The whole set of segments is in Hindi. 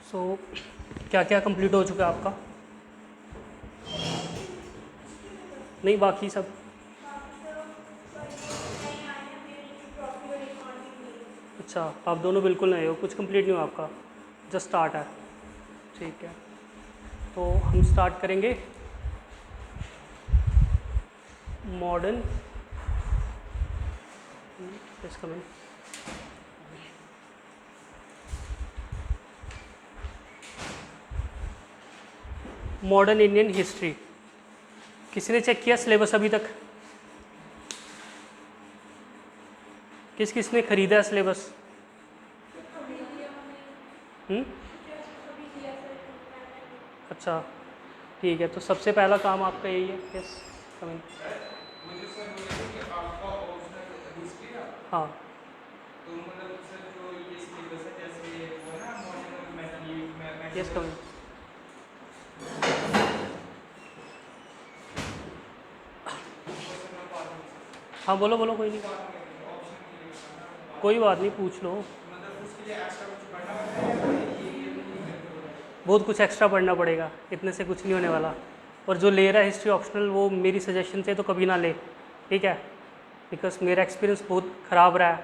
सो क्या क्या कंप्लीट हो चुका है आपका? नहीं, बाकी सब अच्छा। आप दोनों बिल्कुल नए हो, कुछ कंप्लीट नहीं हुआ आपका, जस्ट स्टार्ट है। ठीक है, तो हम स्टार्ट करेंगे मॉडर्न इसका में मॉडर्न इंडियन हिस्ट्री। किसी ने चेक किया सिलेबस अभी तक? किस किस ने खरीदा है सिलेबस? अच्छा, ठीक है, तो सबसे पहला काम आपका यही है। Yes, coming. मुझे सर बोले थे कि आपका ओरिजिनल हिस्ट्री ना, हाँ तो मतलब सर जो ये सिलेबस है जैसे वो ना मॉडर्न यस, मेडिवल, कमिंग। वो सर मैं बात नहीं सकता। हाँ बोलो बोलो, कोई नहीं, बात नहीं करेंगे, ऑप्शन के लिए बताना बात। कोई बात नहीं, पूछ लो। मतलब उसके लिए एक्स्ट्रा कुछ पढ़ना पड़ता है या ये नहीं करके हो जाएगा? बहुत कुछ एक्स्ट्रा पढ़ना पड़ेगा, इतने से कुछ नहीं होने वाला। और जो ले रहा है हिस्ट्री ऑप्शनल, वो मेरी सजेशन से तो कभी ना ले, ठीक है? बिकॉज मेरा एक्सपीरियंस बहुत ख़राब रहा है।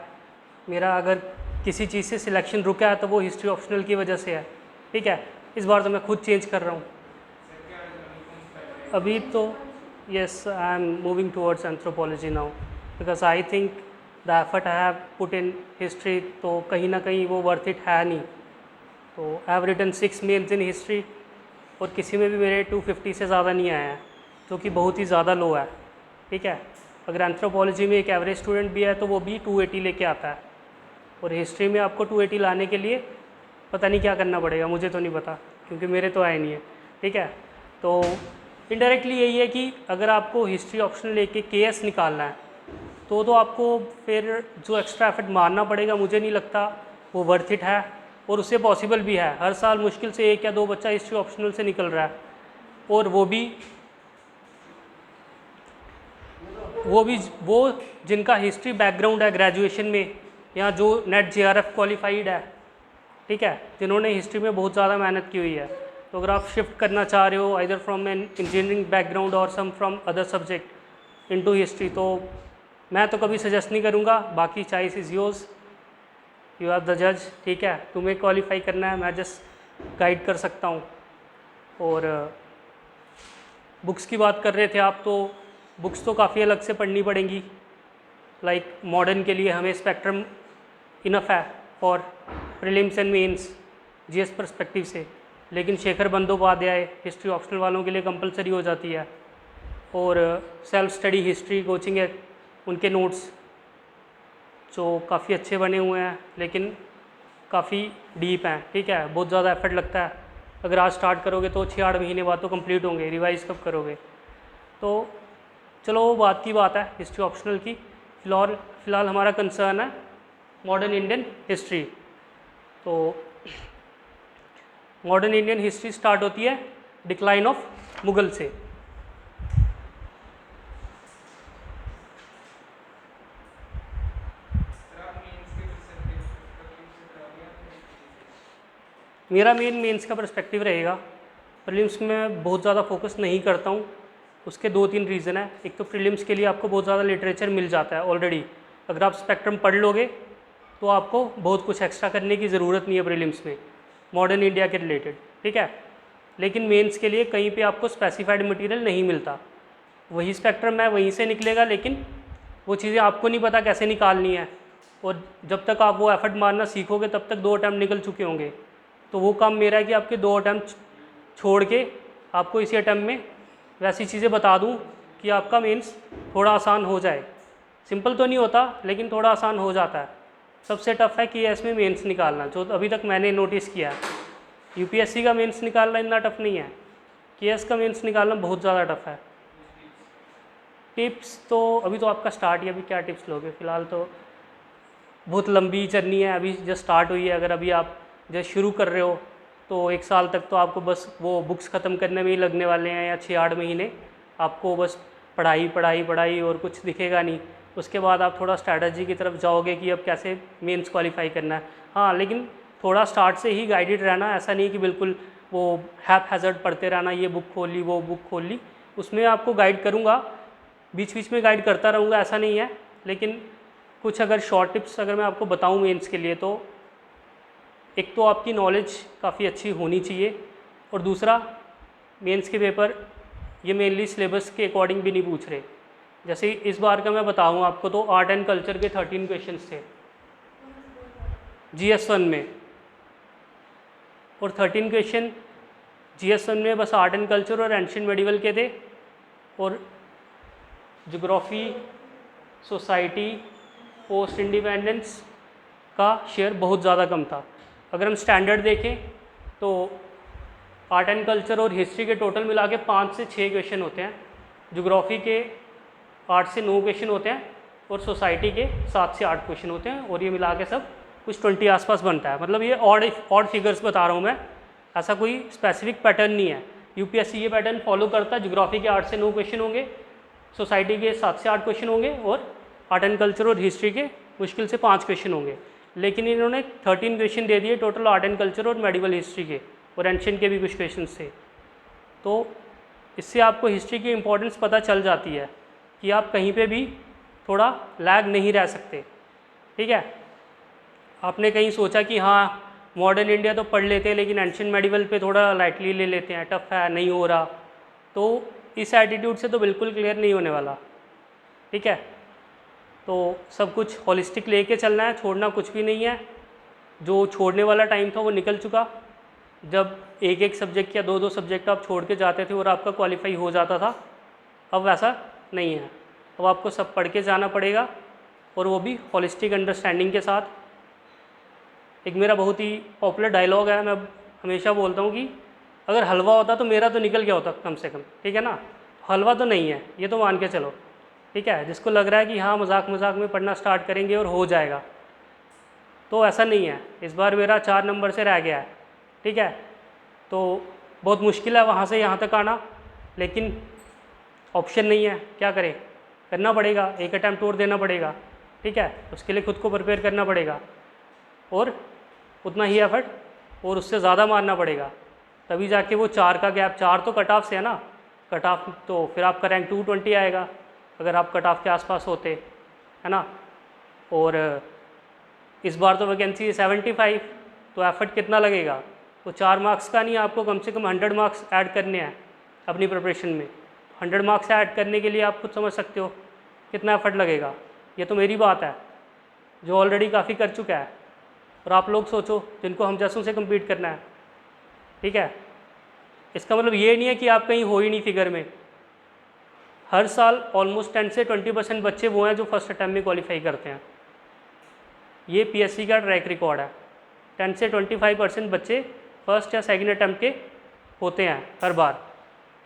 मेरा अगर किसी चीज़ से सिलेक्शन रुका है तो वो हिस्ट्री ऑप्शनल की वजह से है, ठीक है? इस बार तो मैं खुद चेंज कर रहा हूँ। सर क्या अभी कौन सी बैच अभी रहेगी? तो yes, I am moving towards anthropology now, because I think the effort I have put in history तो कहीं ना कहीं वो वर्थ इट है नहीं। तो I have written 6 mains in history और किसी में भी मेरे 250 से ज़्यादा नहीं आया है, जो कि बहुत ही ज़्यादा लो है, ठीक है? अगर एंथ्रोपोलॉजी में एक एवरेज स्टूडेंट भी है तो वो भी 280 लेके आता है, और हिस्ट्री में आपको 280 लाने के लिए पता नहीं क्या करना पड़ेगा, मुझे तो नहीं पता, क्योंकि मेरे तो आए नहीं है, ठीक है? तो इनडायरेक्टली यही है कि अगर आपको हिस्ट्री ऑप्शन लेके केएस निकालना है तो आपको फिर जो एक्स्ट्रा एफर्ट मारना पड़ेगा, मुझे नहीं लगता वो वर्थ इट है। और उससे पॉसिबल भी है, हर साल मुश्किल से 1 या 2 बच्चा हिस्ट्री ऑप्शनल से निकल रहा है, और वो भी वो जिनका हिस्ट्री बैकग्राउंड है ग्रेजुएशन में, या जो नेट जेआरएफ क्वालिफाइड है, ठीक है, जिन्होंने हिस्ट्री में बहुत ज़्यादा मेहनत की हुई है। तो अगर आप शिफ्ट करना चाह रहे हो either from an engineering background और some from other subject into history, तो मैं तो कभी सजेस्ट नहीं करूँगा। बाकी choice is yours, you are the जज, ठीक है? तुम्हें क्वालिफाई करना है, मैं जस्ट गाइड कर सकता हूँ। और बुक्स की बात कर रहे थे आप, तो बुक्स तो काफ़ी अलग से पढ़नी पड़ेंगी। लाइक मॉडर्न के लिए हमें स्पेक्ट्रम इनफ है for prelims and mains GS perspective से, लेकिन शेखर बंदोपाध्याय हिस्ट्री ऑप्शनल वालों के लिए कंपलसरी हो जाती है। और सेल्फ स्टडी हिस्ट्री कोचिंग है, उनके नोट्स जो काफ़ी अच्छे बने हुए हैं, लेकिन काफ़ी डीप हैं, ठीक है? बहुत ज़्यादा एफर्ट लगता है। अगर आज स्टार्ट करोगे तो 6-8 महीने बाद तो कंप्लीट होंगे, रिवाइज कब करोगे? तो चलो वो बात की बात है हिस्ट्री ऑप्शनल की। फ़िलहाल हमारा कंसर्न है मॉडर्न इंडियन हिस्ट्री। तो मॉडर्न इंडियन हिस्ट्री स्टार्ट होती है डिक्लाइन ऑफ मुगल से। सर आप मेंस के पर्सपेक्टिव से करा दिया आपने? मेरा मेंस का पर्सपेक्टिव रहेगा। प्रीलिम्स में मैं बहुत ज़्यादा फोकस नहीं करता हूँ। उसके 2-3 रीज़न है। एक तो प्रीलिम्स के लिए आपको बहुत ज़्यादा लिटरेचर मिल जाता है ऑलरेडी। अगर आप स्पेक्ट्रम पढ़ लोगे तो आपको बहुत कुछ एक्स्ट्रा करने की ज़रूरत नहीं है प्रीलिम्स में मॉडर्न इंडिया के रिलेटेड, ठीक है? लेकिन मेंस के लिए कहीं पे आपको स्पेसिफाइड मटेरियल नहीं मिलता। वही स्पेक्ट्रम है, वहीं से निकलेगा, लेकिन वो चीज़ें आपको नहीं पता कैसे निकालनी है। और जब तक आप वो एफर्ट मारना सीखोगे तब तक 2 अटैम्प्ट निकल चुके होंगे। तो वो काम मेरा है कि आपके 2 अटैम्प्ट छोड़ के आपको इसी अटैम्प्ट में वैसी चीज़ें बता दूं कि आपका मेंस थोड़ा आसान हो जाए। सिंपल तो नहीं होता, लेकिन थोड़ा आसान हो जाता है। सबसे टफ है केएस में मेंस निकालना, जो अभी तक मैंने नोटिस किया है। यूपीएससी का मेंस निकालना इतना टफ नहीं है, केएस का मेंस निकालना बहुत ज़्यादा टफ है। टिप्स तो अभी तो आपका स्टार्ट ही, अभी क्या टिप्स लोगे? फ़िलहाल तो बहुत लंबी जर्नी है, अभी जस्ट स्टार्ट हुई है। अगर अभी आप जस्ट शुरू कर रहे हो तो 1 साल तक तो आपको बस वो बुक्स ख़त्म करने में ही लगने वाले हैं, या 6-8 महीने आपको बस पढ़ाई पढ़ाई पढ़ाई और कुछ दिखेगा नहीं। उसके बाद आप थोड़ा स्ट्रैटेजी की तरफ जाओगे कि अब कैसे मेंस क्वालिफाई करना है। हाँ, लेकिन थोड़ा स्टार्ट से ही गाइडेड रहना, ऐसा नहीं कि बिल्कुल वो हैप हैज़र्ड पढ़ते रहना, ये बुक खोल ली वो बुक खोल ली। उसमें आपको गाइड करूँगा, बीच बीच में गाइड करता रहूँगा, ऐसा नहीं है। लेकिन कुछ अगर शॉर्ट टिप्स अगर मैं आपको बताऊँ मेंस के लिए, तो एक तो आपकी नॉलेज काफ़ी अच्छी होनी चाहिए, और दूसरा मेंस के पेपर ये मेनली सिलेबस के अकॉर्डिंग भी नहीं पूछ रहे। जैसे इस बार का मैं बताऊँ आपको, तो आर्ट एंड कल्चर के 13 क्वेश्चंस थे GS1 में, और 13 क्वेश्चन GS1 में बस आर्ट एंड कल्चर और एंशिएंट मेडिवल के थे, और ज्योग्राफी, सोसाइटी, पोस्ट इंडिपेंडेंस का शेयर बहुत ज़्यादा कम था। अगर हम स्टैंडर्ड देखें तो आर्ट एंड कल्चर और हिस्ट्री के टोटल मिला के 5 से 6 क्वेश्चन होते हैं, ज्योग्राफी के 8 से 9 क्वेश्चन होते हैं, और सोसाइटी के 7 से 8 क्वेश्चन होते हैं, और ये मिला के सब कुछ 20 आसपास बनता है। मतलब ये ऑड फिगर्स बता रहा हूँ मैं, ऐसा कोई स्पेसिफिक पैटर्न नहीं है। यूपीएससी ये पैटर्न फॉलो करता है, ज्योग्राफी के 8 से 9 क्वेश्चन होंगे, सोसाइटी के 7 से 8 क्वेश्चन होंगे, और आर्ट एंड कल्चर और हिस्ट्री के मुश्किल से 5 क्वेश्चन होंगे। लेकिन इन्होंने 13 क्वेश्चन दे दिए टोटल आर्ट एंड कल्चर और मेडिवल हिस्ट्री के, और एंशिएंट के भी कुछ क्वेश्चन थे। तो इससे आपको हिस्ट्री की इम्पोर्टेंस पता चल जाती है कि आप कहीं पे भी थोड़ा लैग नहीं रह सकते। ठीक है, आपने कहीं सोचा कि हाँ मॉडर्न इंडिया तो पढ़ लेते हैं, लेकिन एंशिएंट मेडिवल पे थोड़ा लाइटली ले लेते हैं, टफ है, नहीं हो रहा, तो इस एटीट्यूड से तो बिल्कुल क्लियर नहीं होने वाला। ठीक है, तो सब कुछ होलिस्टिक लेके चलना है, छोड़ना कुछ भी नहीं है। जो छोड़ने वाला टाइम था वो निकल चुका, जब एक एक सब्जेक्ट या दो दो सब्जेक्ट आप छोड़ के जाते थे और आपका क्वालिफाई हो जाता था। अब वैसा नहीं है, अब आपको सब पढ़ के जाना पड़ेगा, और वो भी होलिस्टिक अंडरस्टैंडिंग के साथ। एक मेरा बहुत ही पॉपुलर डायलॉग है, मैं हमेशा बोलता हूँ कि अगर हलवा होता तो मेरा तो निकल गया होता कम से कम। ठीक है ना, हलवा तो नहीं है, ये तो मान के चलो। ठीक है, जिसको लग रहा है कि हाँ मजाक मजाक में पढ़ना स्टार्ट करेंगे और हो जाएगा, तो ऐसा नहीं है। इस बार मेरा 4 नंबर से रह गया है। ठीक है, तो बहुत मुश्किल है वहाँ से यहाँ तक आना, लेकिन ऑप्शन नहीं है, क्या करें, करना पड़ेगा, एक अटैम्प्ट और देना पड़ेगा। ठीक है, उसके लिए खुद को प्रिपेयर करना पड़ेगा, और उतना ही एफर्ट और उससे ज़्यादा मारना पड़ेगा, तभी जाके वो 4 का गैप, 4 तो कट ऑफ से है ना, कट ऑफ तो फिर आपका रैंक 220 आएगा अगर आप कट ऑफ के आसपास होते, है ना। और इस बार तो वैकेंसी है 75, तो एफर्ट कितना लगेगा, तो 4 मार्क्स का नहीं, आपको कम से कम 100 मार्क्स ऐड करने हैं अपनी प्रिपरेशन में। 100 मार्क्स ऐड करने के लिए आप खुद समझ सकते हो कितना एफर्ट लगेगा। ये तो मेरी बात है जो ऑलरेडी काफ़ी कर चुका है, और आप लोग सोचो जिनको हम जैसों से कम्पीट करना है। ठीक है, इसका मतलब ये नहीं है कि आप कहीं हो ही नहीं फिगर में। हर साल ऑलमोस्ट 10 से 20% बच्चे वो हैं जो फर्स्ट अटैम्प्ट में क्वालिफाई करते हैं। ये पीएससी का ट्रैक रिकॉर्ड है, 10 से 25% बच्चे फर्स्ट या सेकंड अटैम्प्ट के होते हैं हर बार।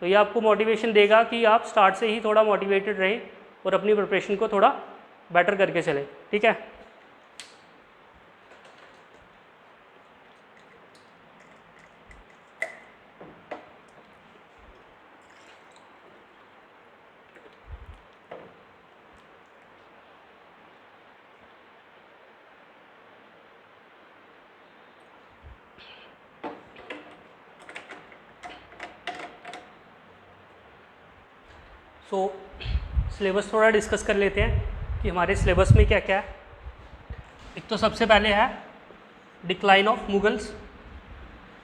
तो ये आपको मोटिवेशन देगा कि आप स्टार्ट से ही थोड़ा मोटिवेटेड रहें और अपनी प्रिपरेशन को थोड़ा बेटर करके चलें। ठीक है, सो सिलेबस थोड़ा डिस्कस कर लेते हैं कि हमारे सिलेबस में क्या क्या है। एक तो सबसे पहले है डिक्लाइन ऑफ मुगल्स,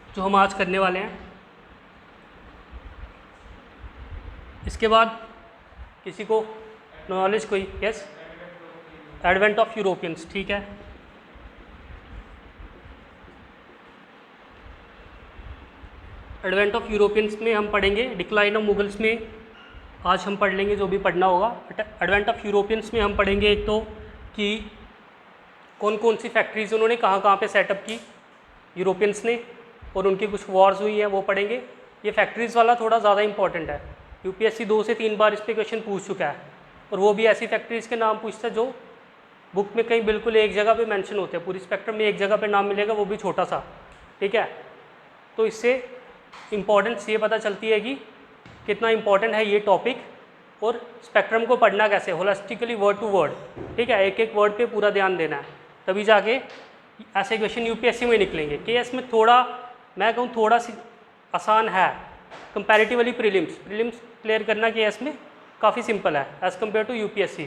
जो हम आज करने वाले हैं। इसके बाद किसी को नॉलेज कोई, यस, एडवेंट ऑफ यूरोपियंस। ठीक है, एडवेंट ऑफ यूरोपियंस में हम पढ़ेंगे, डिक्लाइन ऑफ मुगल्स में आज हम पढ़ लेंगे जो भी पढ़ना होगा। एडवेंट ऑफ यूरोपियंस में हम पढ़ेंगे एक तो कि कौन कौन सी फैक्ट्रीज उन्होंने कहाँ कहाँ पे सेटअप की यूरोपियंस ने, और उनकी कुछ वॉर्स हुई हैं वो पढ़ेंगे। ये फैक्ट्रीज़ वाला थोड़ा ज़्यादा इंपॉर्टेंट है, यूपीएससी 2 से 3 बार इस पर क्वेश्चन पूछ चुका है, और वो भी ऐसी फैक्ट्रीज़ के नाम पूछता है जो बुक में कहीं बिल्कुल एक जगह पे मेंशन होते हैं, पूरी स्पेक्ट्रम में एक जगह पे नाम मिलेगा, वो भी छोटा सा। ठीक है, तो इससे इम्पॉर्टेंस ये पता चलती है कि कितना इम्पॉर्टेंट है ये टॉपिक, और स्पेक्ट्रम को पढ़ना कैसे, होलिस्टिकली वर्ड टू वर्ड। ठीक है, एक एक वर्ड पे पूरा ध्यान देना है, तभी जाके ऐसे क्वेश्चन यूपीएससी में निकलेंगे। केएस में थोड़ा, मैं कहूँ थोड़ा सी आसान है कंपैरेटिवली। प्रीलिम्स क्लियर करना केएस में काफ़ी सिंपल है एज़ कम्पेयर टू यूपीएससी,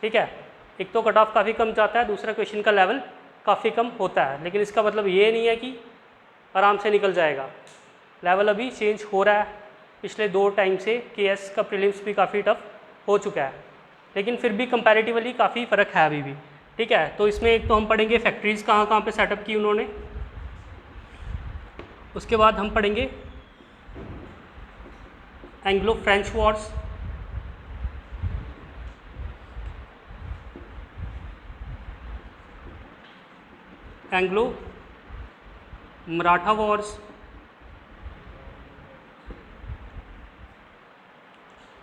ठीक है। एक तो कट ऑफ काफ़ी कम जाता है, दूसरा क्वेश्चन का लेवल काफ़ी कम होता है, लेकिन इसका मतलब ये नहीं है कि आराम से निकल जाएगा। लेवल अभी चेंज हो रहा है, पिछले 2 टाइम से केएस का प्रीलिम्स भी काफ़ी टफ हो चुका है, लेकिन फिर भी कंपैरेटिवली काफ़ी फ़र्क है अभी भी, ठीक है। तो इसमें एक तो हम पढ़ेंगे फैक्ट्रीज़ कहाँ कहाँ पे सेटअप की उन्होंने, उसके बाद हम पढ़ेंगे Anglo French Wars, Anglo Maratha Wars,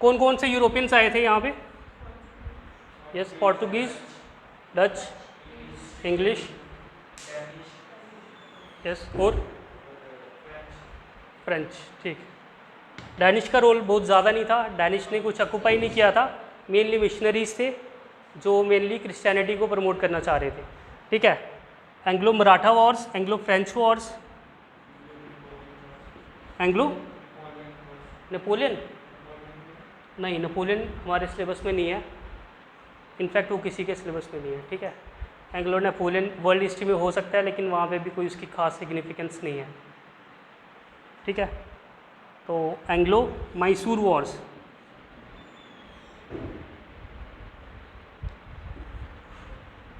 कौन कौन से यूरोपियंस आए थे यहाँ पे? Yes, Portuguese, Dutch, English, yes, और फ्रेंच, ठीक। डैनिश का रोल बहुत ज़्यादा नहीं था, डैनिश ने कुछ ऑक्यूपाई नहीं किया था, मेनली मिशनरीज थे जो मेनली क्रिश्चियनिटी को प्रमोट करना चाह रहे थे, ठीक है। Anglo Maratha Wars, Anglo French Wars, Anglo Napoleon, नहीं नेपोलियन हमारे सिलेबस में नहीं है, इनफैक्ट वो किसी के सिलेबस में नहीं है, ठीक है। एंग्लो नेपोलियन वर्ल्ड हिस्ट्री में हो सकता है, लेकिन वहाँ पे भी कोई उसकी खास सिग्निफिकेंस नहीं है, ठीक है। तो एंग्लो मैसूर वॉर्स,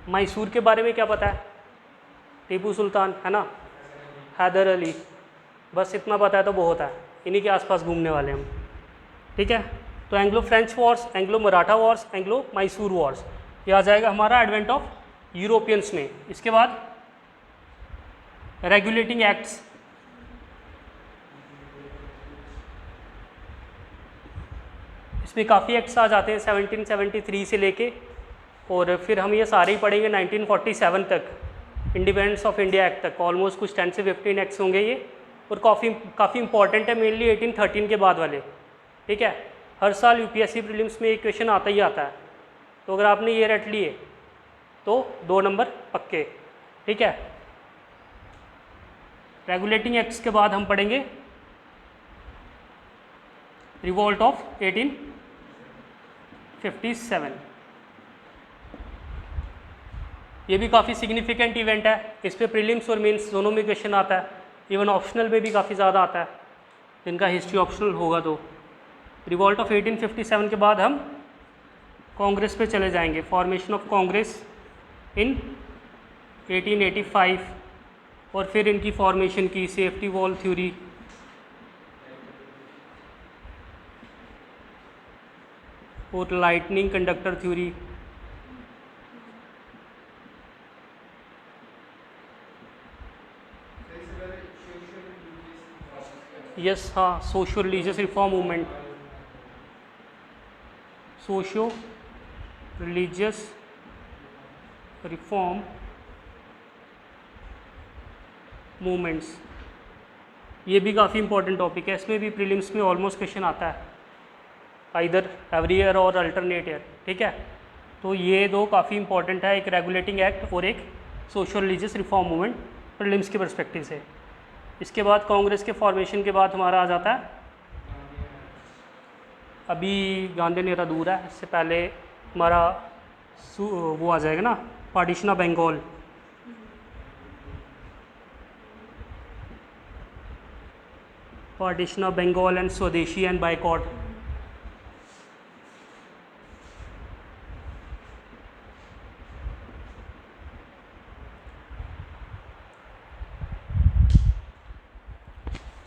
मैसूर के बारे में क्या पता है? टीपू सुल्तान है ना, हैदर अली, बस इतना पता है तो बहुत है, इन्हीं के आसपास घूमने वाले हम, ठीक है। तो Anglo French Wars, Anglo Maratha Wars, Anglo Mysore Wars, ये आ जाएगा हमारा एडवेंट ऑफ यूरोपियंस में। इसके बाद रेगुलेटिंग एक्ट्स, इसमें काफ़ी एक्ट्स आ जाते हैं 1773 से लेके, और फिर हम ये सारे ही पढ़ेंगे 1947 तक, इंडिपेंडेंस ऑफ इंडिया एक्ट तक, ऑलमोस्ट कुछ 10 से 15 एक्ट्स होंगे ये, और काफ़ी इंपॉर्टेंट है, मेनली 1813 के बाद वाले, ठीक है। हर साल यूपीएससी प्रीलिम्स में एक क्वेश्चन आता ही आता है, तो अगर आपने ये रट लिए तो 2 नंबर पक्के, ठीक है। रेगुलेटिंग एक्ट्स के बाद हम पढ़ेंगे रिवोल्ट ऑफ 1857, ये भी काफ़ी सिग्निफिकेंट इवेंट है, इस पे प्रीलिम्स और मेंस दोनों में क्वेश्चन आता है, इवन ऑप्शनल में भी काफ़ी ज़्यादा आता है, जिनका हिस्ट्री ऑप्शनल होगा तो। रिवोल्ट ऑफ 1857 के बाद हम कांग्रेस पे चले जाएंगे, फॉर्मेशन ऑफ कांग्रेस इन 1885, और फिर इनकी फॉर्मेशन की सेफ्टी वॉल थ्योरी, और लाइटनिंग कंडक्टर थ्योरी, यस हाँ, socio religious reform movement, socio religious reform movements, ये भी काफ़ी इंपॉर्टेंट टॉपिक है, इसमें भी प्रीलिम्स में ऑलमोस्ट क्वेश्चन आता है, आइदर एवरी ईयर और अल्टरनेट ईयर, ठीक है। तो ये 2 काफ़ी इंपॉर्टेंट है, एक रेगुलेटिंग एक्ट और एक social religious reform movement prelims के पर्सपेक्टिव से। इसके बाद कांग्रेस के फॉर्मेशन के बाद हमारा आ जाता है, अभी गांधी नेरा दूर है, इससे पहले हमारा वो आ जाएगा ना, partition of Bengal, partition of Bengal and swadeshi and boycott,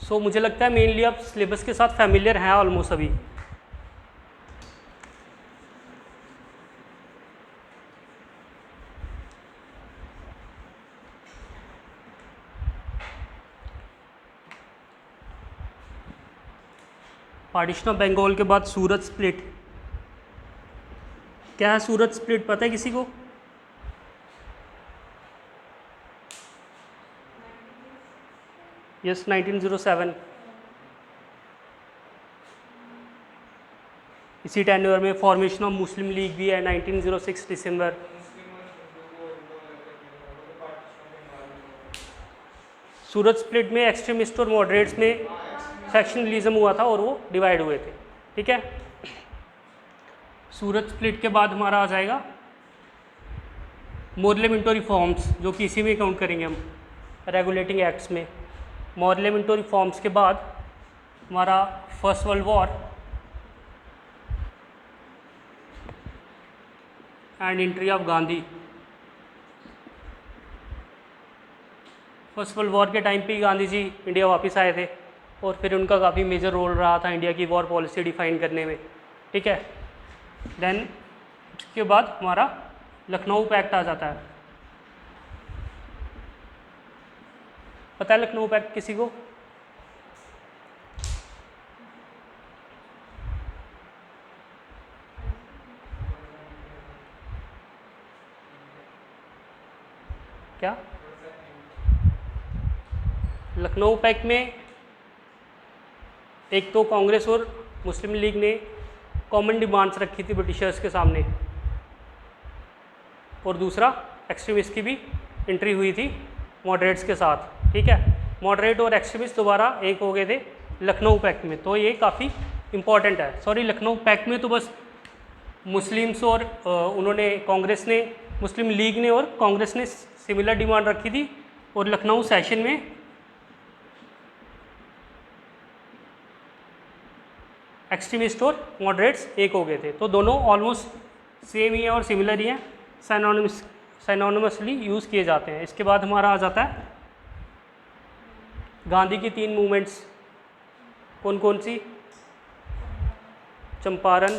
so मुझे लगता है मेनली आप सिलेबस के साथ फैमिलियर हैं ऑलमोस्ट अभी। पार्टीशन ऑफ बंगाल के बाद सूरत स्प्लिट, क्या है सूरत स्प्लिट, पता है किसी को? यस, 1907, इसी टेन्योर में फॉर्मेशन ऑफ मुस्लिम लीग भी है 1906 दिसंबर। सूरत स्प्लिट में एक्सट्रीमिस्ट और मॉडरेट्स में फैक्शनलिज्म हुआ था और वो डिवाइड हुए थे, ठीक है। सूरत स्प्लिट के बाद हमारा आ जाएगा मोरले मिंटो रिफॉर्म्स, जो कि इसी में काउंट करेंगे हम रेगुलेटिंग एक्ट्स में। मोरले मिंटो रिफॉर्म्स के बाद हमारा first world war and entry of Gandhi. First world war के टाइम पे गांधी जी इंडिया वापस आए थे और फिर उनका काफ़ी मेजर रोल रहा था इंडिया की वॉर पॉलिसी डिफाइन करने में, ठीक है। देन इसके बाद हमारा लखनऊ पैक्ट आ जाता है। पता है लखनऊ पैक्ट किसी को? क्या लखनऊ पैक्ट में एक तो कांग्रेस और मुस्लिम लीग ने कॉमन डिमांड्स रखी थी ब्रिटिशर्स के सामने, और दूसरा एक्सट्रीमिस्ट की भी एंट्री हुई थी मॉडरेट्स के साथ, ठीक है। मॉडरेट और एक्सट्रीमिस्ट दोबारा एक हो गए थे लखनऊ पैक्ट में, तो ये काफ़ी इंपॉर्टेंट है। सॉरी, लखनऊ पैक्ट में तो बस मुस्लिम्स और उन्होंने कांग्रेस ने, मुस्लिम लीग ने और कांग्रेस ने सिमिलर डिमांड रखी थी, और लखनऊ सेशन में एक्सट्रीमिस्ट और मॉडरेट्स एक हो गए थे। तो दोनों ऑलमोस्ट सेम ही है और सिमिलर ही हैं, साइनोनिमसली यूज़ किए जाते हैं। इसके बाद हमारा आ जाता है गांधी की 3 मूवमेंट्स। कौन कौन सी? चंपारण,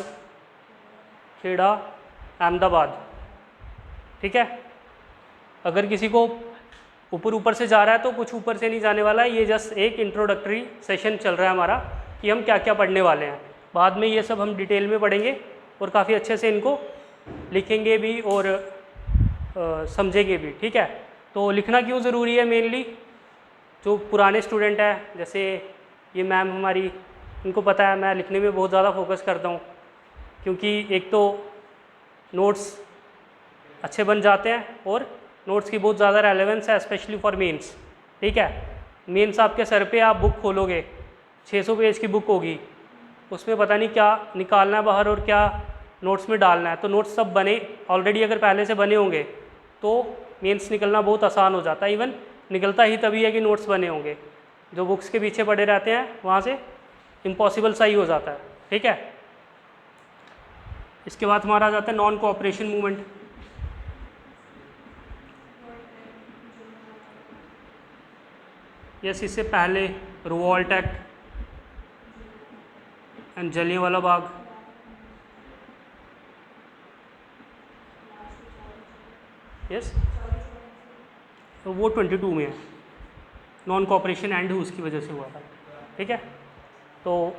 खेड़ा, अहमदाबाद, ठीक है। अगर किसी को ऊपर से जा रहा है तो कुछ ऊपर से नहीं जाने वाला है, ये जस्ट एक इंट्रोडक्टरी सेशन चल रहा है हमारा कि हम क्या क्या पढ़ने वाले हैं। बाद में ये सब हम डिटेल में पढ़ेंगे और काफ़ी अच्छे से इनको लिखेंगे भी और समझेंगे भी, ठीक है। तो लिखना क्यों ज़रूरी है? मेनली जो पुराने स्टूडेंट हैं, जैसे ये मैम हमारी, इनको पता है मैं लिखने में बहुत ज़्यादा फोकस करता हूँ, क्योंकि एक तो नोट्स अच्छे बन जाते हैं और नोट्स की बहुत ज़्यादा रेलेवेंस है, स्पेशली फॉर मेंस, ठीक है। मेंस आपके सर पे आप बुक खोलोगे, 600 पेज की बुक होगी, उसमें पता नहीं क्या निकालना है बाहर और क्या नोट्स में डालना है। तो नोट्स सब बने ऑलरेडी, अगर पहले से बने होंगे तो मेंस निकलना बहुत आसान हो जाता है। इवन निकलता ही तभी है कि नोट्स बने होंगे, जो बुक्स के पीछे पड़े रहते हैं वहाँ से इम्पॉसिबल सा ही हो जाता है, ठीक है। इसके बाद हमारा आ जाता है नॉन कोऑपरेशन मूवमेंट। यस, इससे पहले revolt act and Jallianwala Bagh, yes, तो वो 22 में है, नॉन कोऑपरेशन एंड उसकी वजह से हुआ था, ठीक है। तो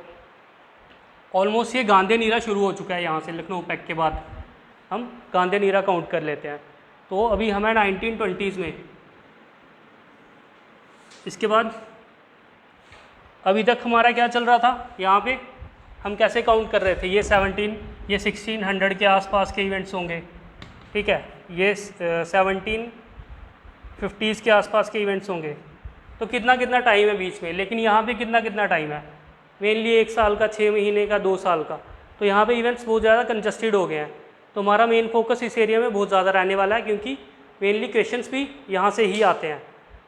ऑलमोस्ट ये गांधी नीरा शुरू हो चुका है यहाँ से, लखनऊ पैक्ट के बाद हम गांधी नीरा काउंट कर लेते हैं। तो अभी हमें 1920s में, इसके बाद अभी तक हमारा क्या चल रहा था यहाँ पे, हम कैसे काउंट कर रहे थे? ये 1600 के आसपास के इवेंट्स होंगे, ठीक है। ये 1750s के आसपास के इवेंट्स होंगे। तो कितना कितना टाइम है बीच में, लेकिन यहाँ पे कितना कितना टाइम है? मेनली 1 साल का, 6 महीने का, 2 साल का। तो यहाँ पे इवेंट्स बहुत ज़्यादा कंजस्टेड हो गए हैं। तो हमारा मेन फोकस इस एरिया में बहुत ज़्यादा रहने वाला है, क्योंकि मेनली क्वेश्चंस भी यहाँ से ही आते हैं।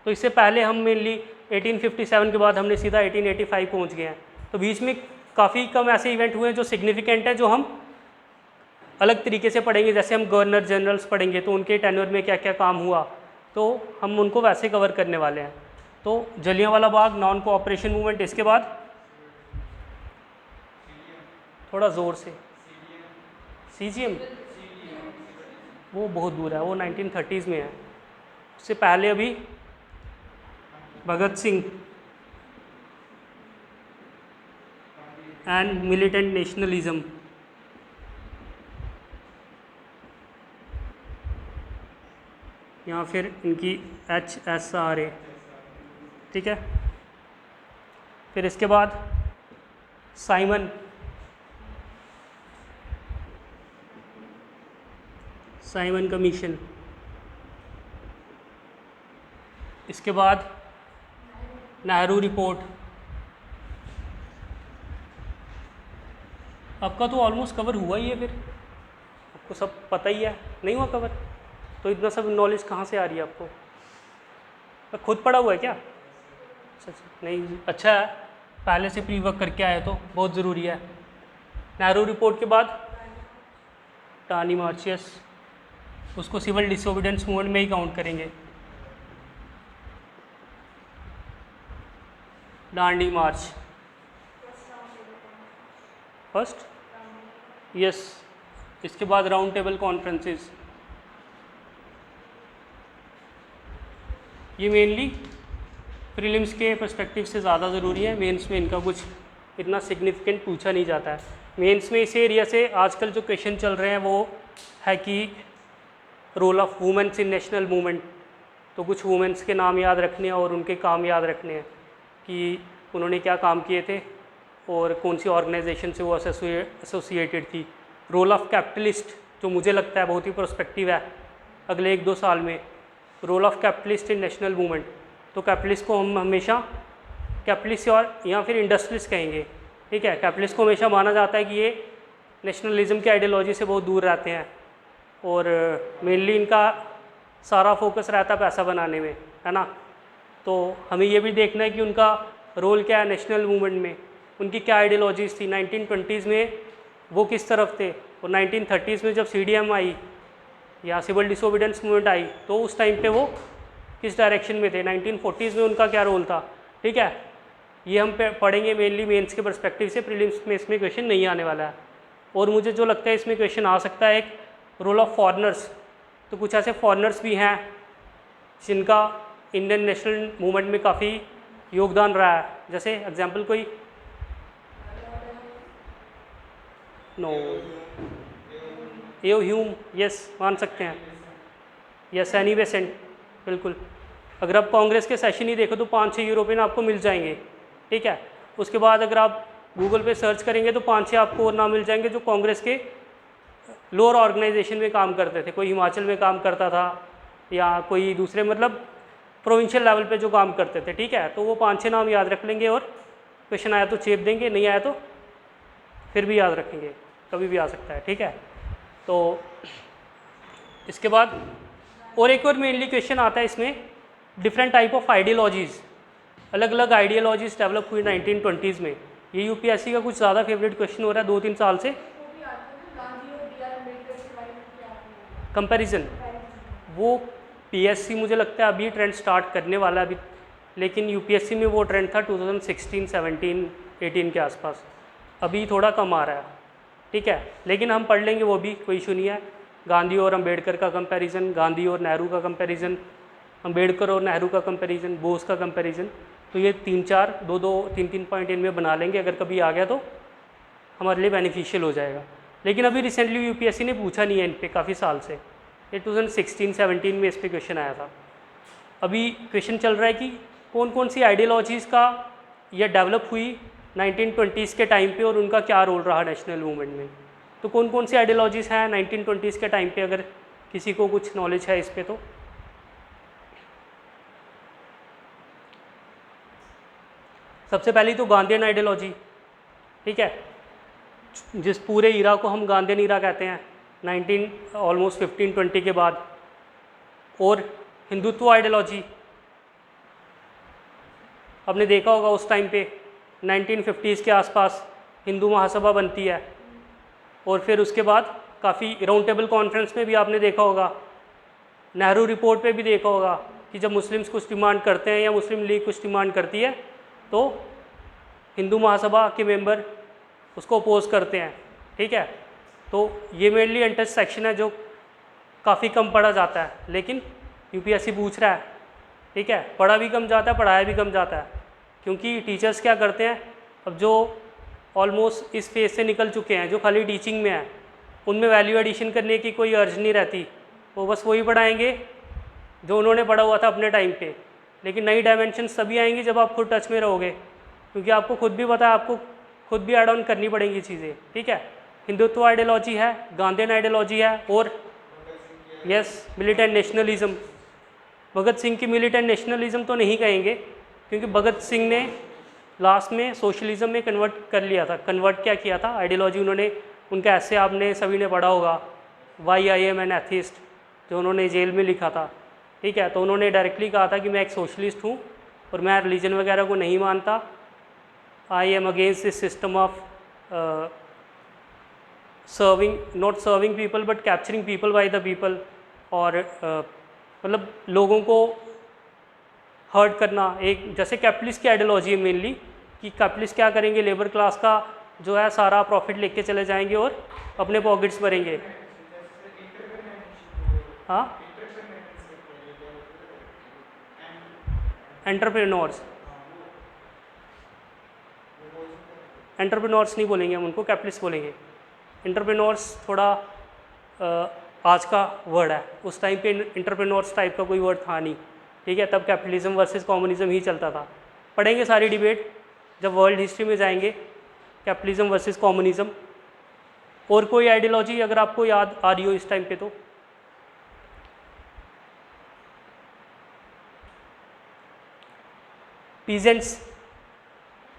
तो इससे पहले हम मेनली 1857 के बाद हमने सीधा 1885 पहुँच गए हैं। तो बीच में काफ़ी कम ऐसे इवेंट हुए हैं जो सिग्निफिकेंट है, जो हम अलग तरीके से पढ़ेंगे। जैसे हम गवर्नर जनरल्स पढ़ेंगे तो उनके टेन्योर में क्या क्या काम हुआ, तो हम उनको वैसे कवर करने वाले हैं। तो Jallianwala Bagh, non cooperation movement, इसके बाद थोड़ा ज़ोर से, CGM, वो बहुत दूर है, वो 1930s में है। उससे पहले अभी Bhagat Singh and militant nationalism, या फिर इनकी HSRA, ठीक है। फिर इसके बाद साइमन कमीशन, इसके बाद नेहरू रिपोर्ट, आपका तो ऑलमोस्ट कवर हुआ ही है, फिर आपको सब पता ही है, नहीं हुआ कवर? तो इतना सब नॉलेज कहाँ से आ रही है आपको? खुद पढ़ा हुआ है क्या? अच्छा नहीं, अच्छा है, पहले से प्री वर्क करके आए तो बहुत ज़रूरी है। नेहरू रिपोर्ट के बाद टानी मार्चियस, उसको सिविल डिसोबीडियंस मूवमेंट में ही काउंट करेंगे। डांडी मार्च फर्स्ट, यस। इसके बाद राउंड टेबल कॉन्फ्रेंसेस, ये मेनली प्रीलिम्स के पर्सपेक्टिव से ज़्यादा ज़रूरी है, मेंस में इनका कुछ इतना सिग्निफिकेंट पूछा नहीं जाता है। मेंस में इस एरिया से आजकल जो क्वेश्चन चल रहे हैं वो है कि role of womens in national movement, तो कुछ वुमेन्स के नाम याद रखने हैं और उनके काम याद रखने हैं कि उन्होंने क्या काम किए थे और कौन सी ऑर्गेनाइजेशन से वो एसोसिएटेड थी। रोल ऑफ कैपिटलिस्ट, जो मुझे लगता है बहुत ही प्रोस्पेक्टिव है अगले 1-2 साल में, role of capitalist in national movement. तो कैपिटलिस्ट को हम हमेशा कैपिटलिस्ट और या फिर इंडस्ट्रियलिस्ट कहेंगे, ठीक है। कैपिटलिस्ट को हमेशा माना जाता है कि ये नेशनलिज्म की आइडियोलॉजी से बहुत दूर रहते हैं और मेनली इनका सारा फोकस रहता है पैसा बनाने में, है ना। तो हमें ये भी देखना है कि उनका रोल क्या है नेशनल मूवमेंट में, उनकी क्या आइडियोलॉजीज़ थी। 1920s में वो किस तरफ थे और 1930s में जब CDM आई या सिविल डिसोबीडियंस मूवमेंट आई तो उस टाइम पे वो किस डायरेक्शन में थे। 1940s में उनका क्या रोल था, ठीक है। ये हम पढ़ेंगे मेनली मेंस के पर्सपेक्टिव से, प्रीलिम्स में इसमें क्वेश्चन नहीं आने वाला है। और मुझे जो लगता है इसमें क्वेश्चन आ सकता है एक रोल ऑफ फॉरेनर्स, तो कुछ ऐसे फॉरेनर्स भी हैं जिनका इंडियन नेशनल मूवमेंट में काफ़ी योगदान रहा है। जैसे एग्जाम्पल कोई नो एओ ह्यूम, यस मान सकते हैं, यस एनी बेसेंट, बिल्कुल। अगर आप कांग्रेस के सेशन ही देखो तो 5-6 यूरोपियन आपको मिल जाएंगे, ठीक है। उसके बाद अगर आप गूगल पे सर्च करेंगे तो 5-6 आपको और नाम मिल जाएंगे जो कांग्रेस के लोअर ऑर्गेनाइजेशन में काम करते थे। कोई हिमाचल में काम करता था या कोई दूसरे मतलब प्रोविंशियल लेवल पे जो काम करते थे, ठीक है। तो वो 5-6 नाम याद रख लेंगे और क्वेश्चन आया तो चेप देंगे, नहीं आया तो फिर भी याद रखेंगे, कभी भी आ सकता है, ठीक है। तो इसके बाद और एक और मेनली क्वेश्चन आता है इसमें, डिफरेंट टाइप ऑफ आइडियोलॉजीज़, अलग अलग आइडियोलॉजीज़ डेवलप हुई 1920s में। ये यूपीएससी का कुछ ज़्यादा फेवरेट क्वेश्चन हो रहा है 2-3 साल से। कंपैरिजन, वो पीएससी मुझे लगता है अभी ट्रेंड स्टार्ट करने वाला है अभी, लेकिन यूपीएससी में वो ट्रेंड था 2016, 17, 18 के आसपास, अभी थोड़ा कम आ रहा है, ठीक है। लेकिन हम पढ़ लेंगे, वो भी कोई इशू नहीं है। गांधी और अंबेडकर का कंपैरिजन, गांधी और नेहरू का कंपैरिजन, अंबेडकर और नेहरू का कंपैरिजन, बोस का कंपैरिजन, तो ये 3-4, 2-2, 3-3 पॉइंट इनमें बना लेंगे। अगर कभी आ गया तो हमारे लिए बेनिफिशियल हो जाएगा। लेकिन अभी रिसेंटली यूपीएससी ने पूछा नहीं है इन पे काफ़ी साल से, ये 2016-17 में इस पर क्वेश्चन आया था। अभी क्वेश्चन चल रहा है कि कौन कौन सी आइडियोलॉजीज़ का यह डेवलप हुई 1920s के टाइम पे और उनका क्या रोल रहा नेशनल मूवमेंट में। तो कौन कौन सी आइडियोलॉजीज़ हैं 1920s के टाइम पे, अगर किसी को कुछ नॉलेज है इस पे तो। सबसे पहली तो गांधीयन आइडियोलॉजी, ठीक है, जिस पूरे ईरा को हम गांधीयन ईरा कहते हैं 1520 के बाद। और हिंदुत्व आइडियोलॉजी, आपने देखा होगा उस टाइम पे 1950s के आसपास हिंदू महासभा बनती है और फिर उसके बाद काफ़ी राउंड टेबल कॉन्फ्रेंस में भी आपने देखा होगा, नेहरू रिपोर्ट पे भी देखा होगा कि जब मुस्लिम्स कुछ डिमांड करते हैं या मुस्लिम लीग कुछ डिमांड करती है तो हिंदू महासभा के मेंबर उसको अपोज करते हैं, ठीक है। तो ये मेनली अनटच सेक्शन है जो काफ़ी कम पढ़ा जाता है, लेकिन यूपीएससी पूछ रहा है, ठीक है। पढ़ा भी कम जाता है, पढ़ाया भी कम जाता है, क्योंकि टीचर्स क्या करते हैं, अब जो ऑलमोस्ट इस फेज से निकल चुके हैं, जो खाली टीचिंग में है, उनमें वैल्यू एडिशन करने की कोई अर्ज नहीं रहती, वो बस वही पढ़ाएंगे जो उन्होंने पढ़ा हुआ था अपने टाइम पे। लेकिन नई डायमेंशन तभी आएंगी जब आप खुद टच में रहोगे, क्योंकि आपको खुद भी पता है, आपको खुद भी ऐड ऑन करनी पड़ेंगी चीज़ें, ठीक है। हिंदुत्व आइडियोलॉजी है, गांधीयन आइडियोलॉजी है, और yes militant nationalism. Bhagat Singh की मिलिटेंट नेशनलिज्म तो नहीं कहेंगे, क्योंकि भगत सिंह ने लास्ट में सोशलिज्म में कन्वर्ट कर लिया था। कन्वर्ट क्या किया था, आइडियोलॉजी उन्होंने, उनका ऐसे आपने सभी ने पढ़ा होगा, why I am an atheist, जो उन्होंने जेल में लिखा था, ठीक है। तो उन्होंने डायरेक्टली कहा था कि मैं एक सोशलिस्ट हूँ और मैं रिलीजन वगैरह को नहीं मानता, I am against this system of serving, not serving people but capturing people by the people, और मतलब लोगों को हर्ट करना, एक जैसे कैपिटलिस्ट की आइडियोलॉजी है मेनली, कि कैपिटलिस्ट क्या करेंगे, लेबर क्लास का जो है सारा प्रॉफिट लेके चले जाएंगे और अपने पॉकेट्स भरेंगे। हाँ, एंटरप्रेन्योर्स, एंटरप्रेन्योर्स नहीं बोलेंगे हम उनको, कैपिटलिस्ट बोलेंगे। एंटरप्रेन्योर्स थोड़ा आज का वर्ड है, उस टाइम पे एंटरप्रेन्योर्स टाइप का कोई वर्ड था नहीं, ठीक है। तब कैपिटलिज्म वर्सेस कम्युनिज्म ही चलता था। पढ़ेंगे सारी डिबेट जब वर्ल्ड हिस्ट्री में जाएंगे, कैपिटलिज्म वर्सेस कम्युनिज्म। और कोई आइडियोलॉजी अगर आपको याद आ रही हो इस टाइम पे तो?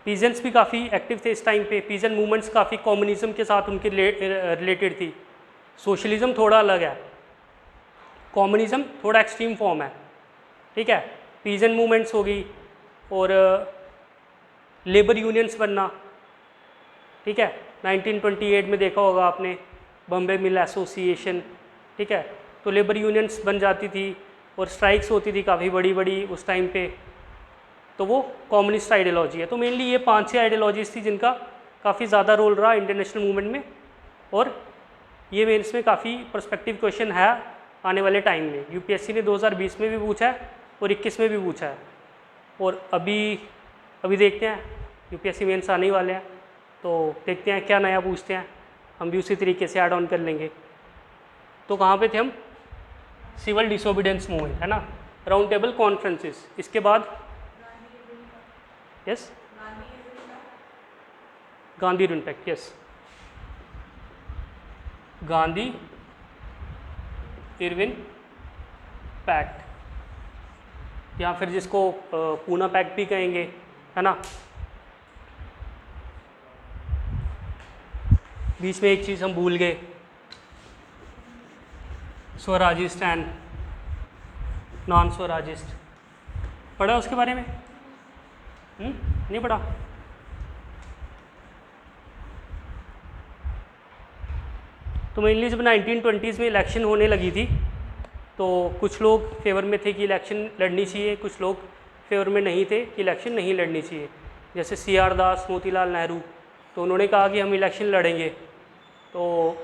पीजेंट्स भी काफ़ी एक्टिव थे इस टाइम पे। पीजेंट मूवमेंट्स काफ़ी कम्युनिज्म के साथ उनके रिलेटेड थी। सोशलिज्म थोड़ा अलग है, कम्युनिज्म थोड़ा एक्सट्रीम फॉर्म है, ठीक है। पीजेंट मूवमेंट्स होगी और लेबर यूनियंस बनना, ठीक है। 1928 में देखा होगा आपने, बॉम्बे मिल एसोसिएशन, ठीक है। तो लेबर यूनियंस बन जाती थी और स्ट्राइक्स होती थी काफ़ी बड़ी बड़ी उस टाइम पे। तो वो कम्युनिस्ट आइडियोलॉजी है। तो मेनली ये 5-6 आइडियोलॉजीज थी जिनका काफ़ी ज़्यादा रोल रहा इंटरनेशनल मूवमेंट में, और ये मेंस में काफ़ी पर्सपेक्टिव क्वेश्चन है आने वाले टाइम में। यूपीएससी ने 2020 में भी पूछा है और 21 में भी पूछा है, और अभी देखते हैं, यूपीएससी मेंस आने ही वाले हैं, तो देखते हैं क्या नया पूछते हैं, हम भी उसी तरीके से ऐड ऑन कर लेंगे। तो कहाँ पे थे हम? सिविल डिसोबीडियंस मूवमेंट, है ना, राउंड टेबल कॉन्फ्रेंसेस। इसके बाद yes, Gandhi Irwin pact, yes, Gandhi Irwin pact, या फिर जिसको पूना पैक्ट भी कहेंगे, है ना। बीच में एक चीज़ हम भूल गए, स्वराजिस्ट एंड नॉन स्वराजिस्ट। पढ़ा उसके बारे में? नहीं पढ़ा? तो मेनली जब 1920s में इलेक्शन होने लगी थी तो कुछ लोग फेवर में थे कि इलेक्शन लड़नी चाहिए, कुछ लोग फेवर में नहीं थे कि इलेक्शन नहीं लड़नी चाहिए। जैसे CR दास, मोतीलाल नेहरू, तो उन्होंने कहा कि हम इलेक्शन लड़ेंगे। तो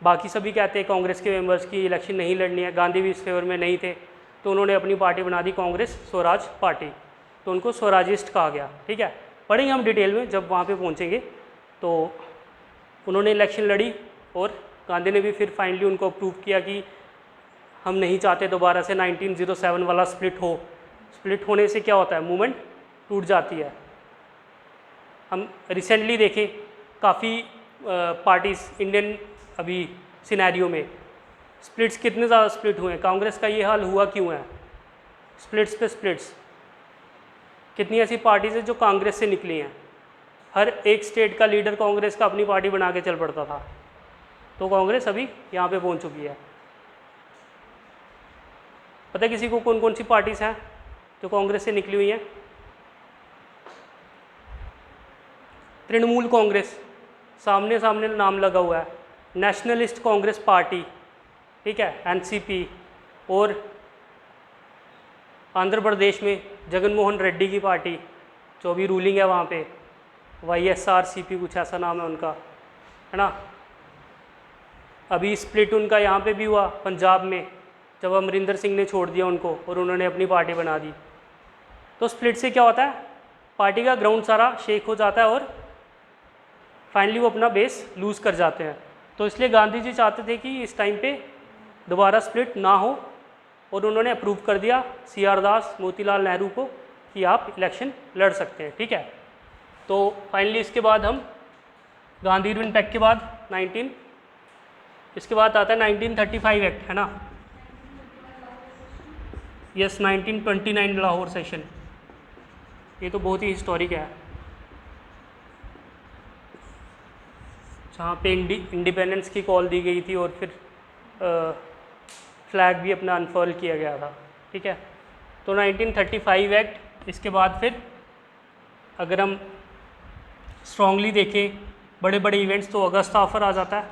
बाकी सभी कहते हैं कांग्रेस के मेंबर्स की इलेक्शन नहीं लड़नी है। गांधी भी इस फेवर में नहीं थे, तो उन्होंने अपनी पार्टी बना दी कांग्रेस स्वराज पार्टी, तो उनको स्वराजिस्ट कहा गया, ठीक है। पढ़ेंगे हम डिटेल में जब वहाँ पे पहुँचेंगे। तो उन्होंने इलेक्शन लड़ी और गांधी ने भी फिर फाइनली उनको अप्रूव किया कि हम नहीं चाहते दोबारा से 1907 वाला स्प्लिट हो। स्प्लिट होने से क्या होता है, मूवमेंट टूट जाती है। हम रिसेंटली देखें काफ़ी पार्टीज़ इंडियन अभी सिनेरियो में स्प्लिट्स, कितने ज़्यादा स्प्लिट हुए हैं। कांग्रेस का ये हाल हुआ क्यों है? स्प्लिट्स पे स्प्लिट्स। कितनी ऐसी पार्टीज़ हैं जो कांग्रेस से निकली हैं। हर एक स्टेट का लीडर कांग्रेस का अपनी पार्टी बना के चल पड़ता था, तो कांग्रेस अभी यहाँ पे पहुँच चुकी है। पता है किसी को कौन कौन सी पार्टीज़ हैं जो कांग्रेस से निकली हुई हैं? तृणमूल कांग्रेस, सामने सामने नाम लगा हुआ है। नेशनलिस्ट कांग्रेस पार्टी, ठीक है, NCP। और आंध्र प्रदेश में जगन मोहन रेड्डी की पार्टी जो अभी रूलिंग है वहाँ पे, YSRCP कुछ ऐसा नाम है उनका, है ना। अभी स्प्लिट उनका यहाँ पे भी हुआ पंजाब में, जब अमरिंदर सिंह ने छोड़ दिया उनको और उन्होंने अपनी पार्टी बना दी। तो स्प्लिट से क्या होता है, पार्टी का ग्राउंड सारा शेक हो जाता है और फाइनली वो अपना बेस लूज़ कर जाते हैं। तो इसलिए गांधी जी चाहते थे कि इस टाइम पे दोबारा स्प्लिट ना हो, और उन्होंने अप्रूव कर दिया CR दास, मोतीलाल नेहरू को कि आप इलेक्शन लड़ सकते हैं, ठीक है। तो फाइनली इसके बाद हम गांधी इरविन पैक्ट के बाद इसके बाद आता है 1935 एक्ट, है ना। यस, 1929 लाहौर सेशन, ये तो बहुत ही हिस्टोरिक है, जहाँ पे इंडिपेंडेंस की कॉल दी गई थी और फिर फ्लैग भी अपना अनफर्ल किया गया था। ठीक है, तो 1935 एक्ट, इसके बाद फिर अगर हम स्ट्रांगली देखें बड़े बड़े इवेंट्स तो अगस्त ऑफर आ जाता है,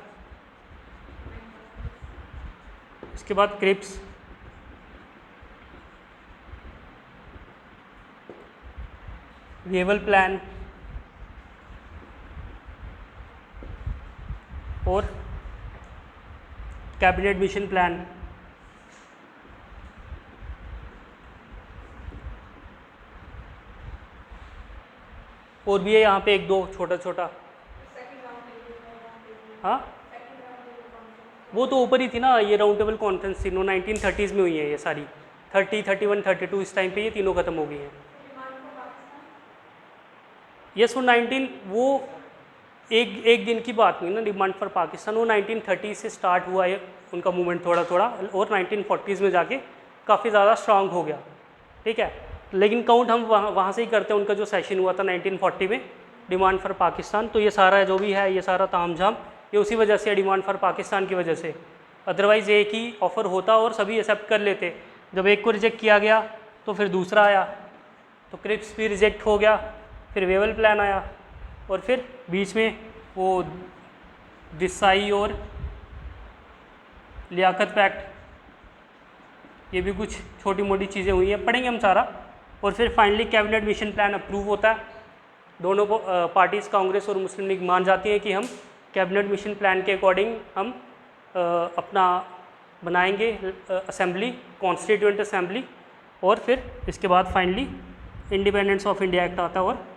इसके बाद क्रिप्स, वेवल प्लान और कैबिनेट मिशन प्लान। और भी है यहाँ पे एक दो छोटा छोटा। हाँ, वो तो ऊपर ही थी ना, ये राउंड टेबल कॉन्फ्रेंस थी, 1930s में हुई है ये सारी, 30, 31, 32 इस टाइम पे ये तीनों खत्म हो गई हैं। यस, वो एक दिन की बात नहीं ना, डिमांड फॉर पाकिस्तान, वो 1930 से स्टार्ट हुआ है उनका मूवमेंट थोड़ा थोड़ा, और 1940s में जाके काफ़ी ज़्यादा स्ट्रांग हो गया। ठीक है, लेकिन काउंट हम वहाँ से ही करते हैं उनका जो सेशन हुआ था 1940 में, डिमांड फॉर पाकिस्तान। तो ये सारा जो भी है, ये सारा तामझाम ये उसी वजह से, डिमांड फॉर पाकिस्तान की वजह से। अदरवाइज़ एक ही ऑफ़र होता और सभी एक्सेप्ट कर लेते, जब एक को रिजेक्ट किया गया तो फिर दूसरा आया, तो क्रिप्स भी रिजेक्ट हो गया, फिर वेवल प्लान आया, और फिर बीच में वो दिसाई और लियाकत पैक्ट, ये भी कुछ छोटी मोटी चीज़ें हुई हैं, पढ़ेंगे हम सारा। और फिर finally cabinet mission plan approve होता है, दोनों को पार्टीज़ कांग्रेस और मुस्लिम लीग मान जाती हैं कि हम कैबिनेट मिशन प्लान के अकॉर्डिंग हम अपना बनाएंगे असेंबली, कॉन्स्टिट्यूएंट असेंबली, और फिर इसके बाद finally independence of India act आता है और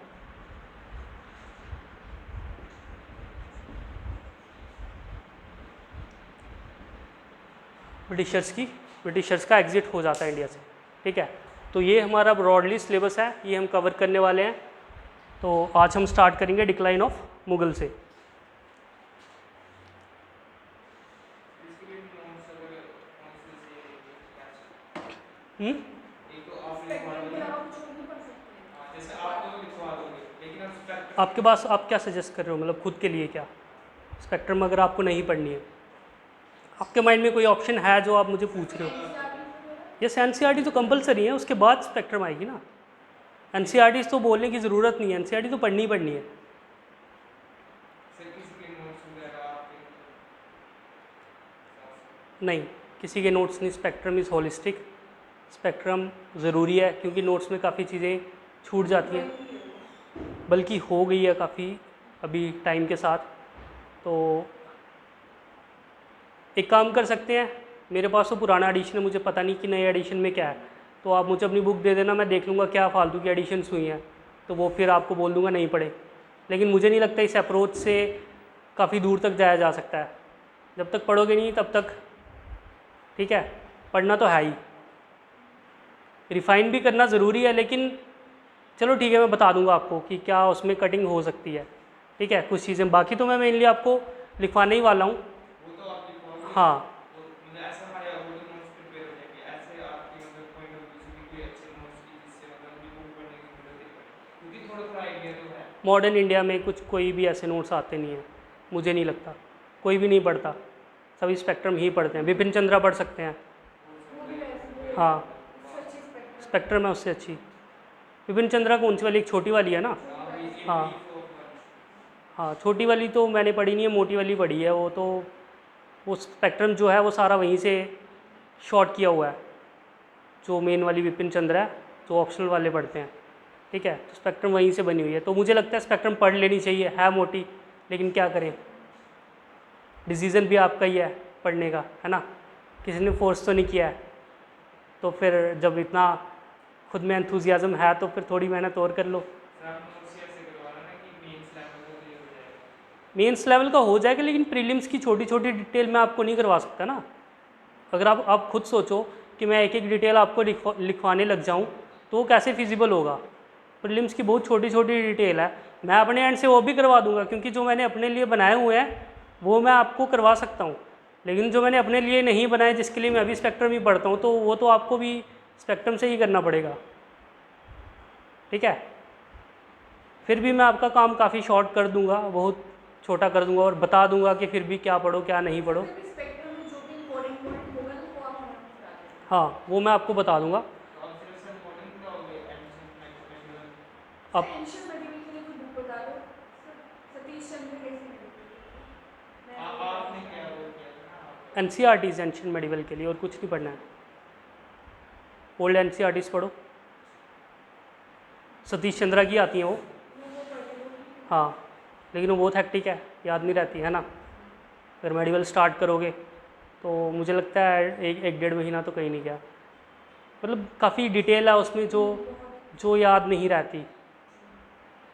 ब्रिटिशर्स का एग्जिट हो जाता है इंडिया से। ठीक है, तो ये हमारा ब्रॉडली सिलेबस है, ये हम कवर करने वाले हैं। तो आज हम स्टार्ट करेंगे डिक्लाइन ऑफ मुगल से। आपके पास आप क्या सजेस्ट कर रहे हो, मतलब खुद के लिए क्या स्पेक्ट्रम अगर आपको नहीं पढ़नी है, आपके माइंड में कोई ऑप्शन है जो आप मुझे पूछ रहे हो? यस, एनसीईआरटी तो कंपलसरी है, उसके बाद स्पेक्ट्रम आएगी ना। एनसीईआरटी तो बोलने की ज़रूरत नहीं है, एनसीईआरटी तो पढ़नी ही पढ़नी है। नहीं, किसी के नोट्स नहीं, स्पेक्ट्रम इज़ होलिस्टिक। स्पेक्ट्रम ज़रूरी है क्योंकि नोट्स में काफ़ी चीज़ें छूट जाती हैं, बल्कि हो गई है काफ़ी अभी टाइम के साथ। तो एक काम कर सकते हैं, मेरे पास तो पुराना एडिशन है, मुझे पता नहीं कि नए एडिशन में क्या है, तो आप मुझे अपनी बुक दे देना, मैं देख लूँगा क्या फालतू की एडिशन्स हुई हैं, तो वो फिर आपको बोल दूँगा नहीं पढ़े। लेकिन मुझे नहीं लगता इस अप्रोच से काफ़ी दूर तक जाया जा सकता है, जब तक पढ़ोगे नहीं तब तक। ठीक है, पढ़ना तो है ही, रिफ़ाइन भी करना ज़रूरी है, लेकिन चलो ठीक है, मैं बता दूंगा आपको कि क्या उसमें कटिंग हो सकती है। ठीक है, कुछ चीज़ें, बाकी तो मैं मेनली आपको लिखवाने ही वाला हूँ। हाँ, मॉडर्न इंडिया में कुछ कोई भी ऐसे नोट्स आते नहीं हैं, मुझे नहीं लगता, कोई भी नहीं पढ़ता, सभी स्पेक्ट्रम ही पढ़ते हैं। बिपिन चंद्रा पढ़ सकते हैं, हाँ, स्पेक्ट्रम है उससे अच्छी। बिपिन चंद्रा कौन सी वाली, एक छोटी वाली है ना? हाँ हाँ, छोटी वाली तो मैंने पढ़ी नहीं है, मोटी वाली पढ़ी है। वो तो वो स्पेक्ट्रम जो है वो सारा वहीं से शॉर्ट किया हुआ है, जो मेन वाली विपिन चंद्र है, जो ऑप्शनल वाले पढ़ते हैं। ठीक है, तो स्पेक्ट्रम वहीं से बनी हुई है, तो मुझे लगता है स्पेक्ट्रम पढ़ लेनी चाहिए, है मोटी, लेकिन क्या करें, डिसीज़न भी आपका ही है पढ़ने का, है ना, किसी ने फोर्स तो नहीं किया है। तो फिर जब इतना खुद में एंथुजियाज़म है तो फिर थोड़ी मेहनत और कर लो। मेंस लेवल का हो जाएगा, लेकिन प्रीलिम्स की छोटी छोटी डिटेल मैं आपको नहीं करवा सकता ना। अगर आप खुद सोचो कि मैं एक एक डिटेल आपको लिखवाने लग जाऊं तो वो कैसे फिजिबल होगा। प्रीलिम्स की बहुत छोटी छोटी डिटेल है, मैं अपने एंड से वो भी करवा दूंगा, क्योंकि जो मैंने अपने लिए बनाए हुए हैं वो मैं आपको करवा सकता हूँ। लेकिन जो मैंने अपने लिए नहीं बनाए, जिसके लिए मैं अभी स्पेक्ट्रम ही पढ़ता हूँ, तो वो तो आपको भी स्पेक्ट्रम से ही करना पड़ेगा। ठीक है, फिर भी मैं आपका काम काफ़ी शॉर्ट कर दूंगा, बहुत छोटा कर दूंगा और बता दूंगा कि फिर भी क्या पढ़ो क्या नहीं पढ़ो। फिर भी स्पेक्ट्रम में जो भी इम्पोर्टेंट पॉइंट होगा ना वो आप हमें बता देंगे। हाँ वो मैं आपको बता दूंगा। तो अब सिर्फ सर मॉडर्न पढ़ाओगे एडिशन अब एंशियंट मेडिवल के लिए कोई बुक बता दो। सतीश चंद्र कैसे मेडिवल। आपने क्या वो किया था ना आप NCERTs एंशिएंट मेडिवल के लिए और कुछ नहीं पढ़ना है। ओल्ड NCERTs पढ़ो, सतीश चंद्रा की आती हैं वो। हाँ लेकिन वो बहुत हेक्टिक है, याद नहीं रहती है ना। अगर मेडिवल स्टार्ट करोगे तो मुझे लगता है एक डेढ़ महीना तो कहीं नहीं गया, मतलब काफ़ी डिटेल है उसमें जो याद नहीं रहती।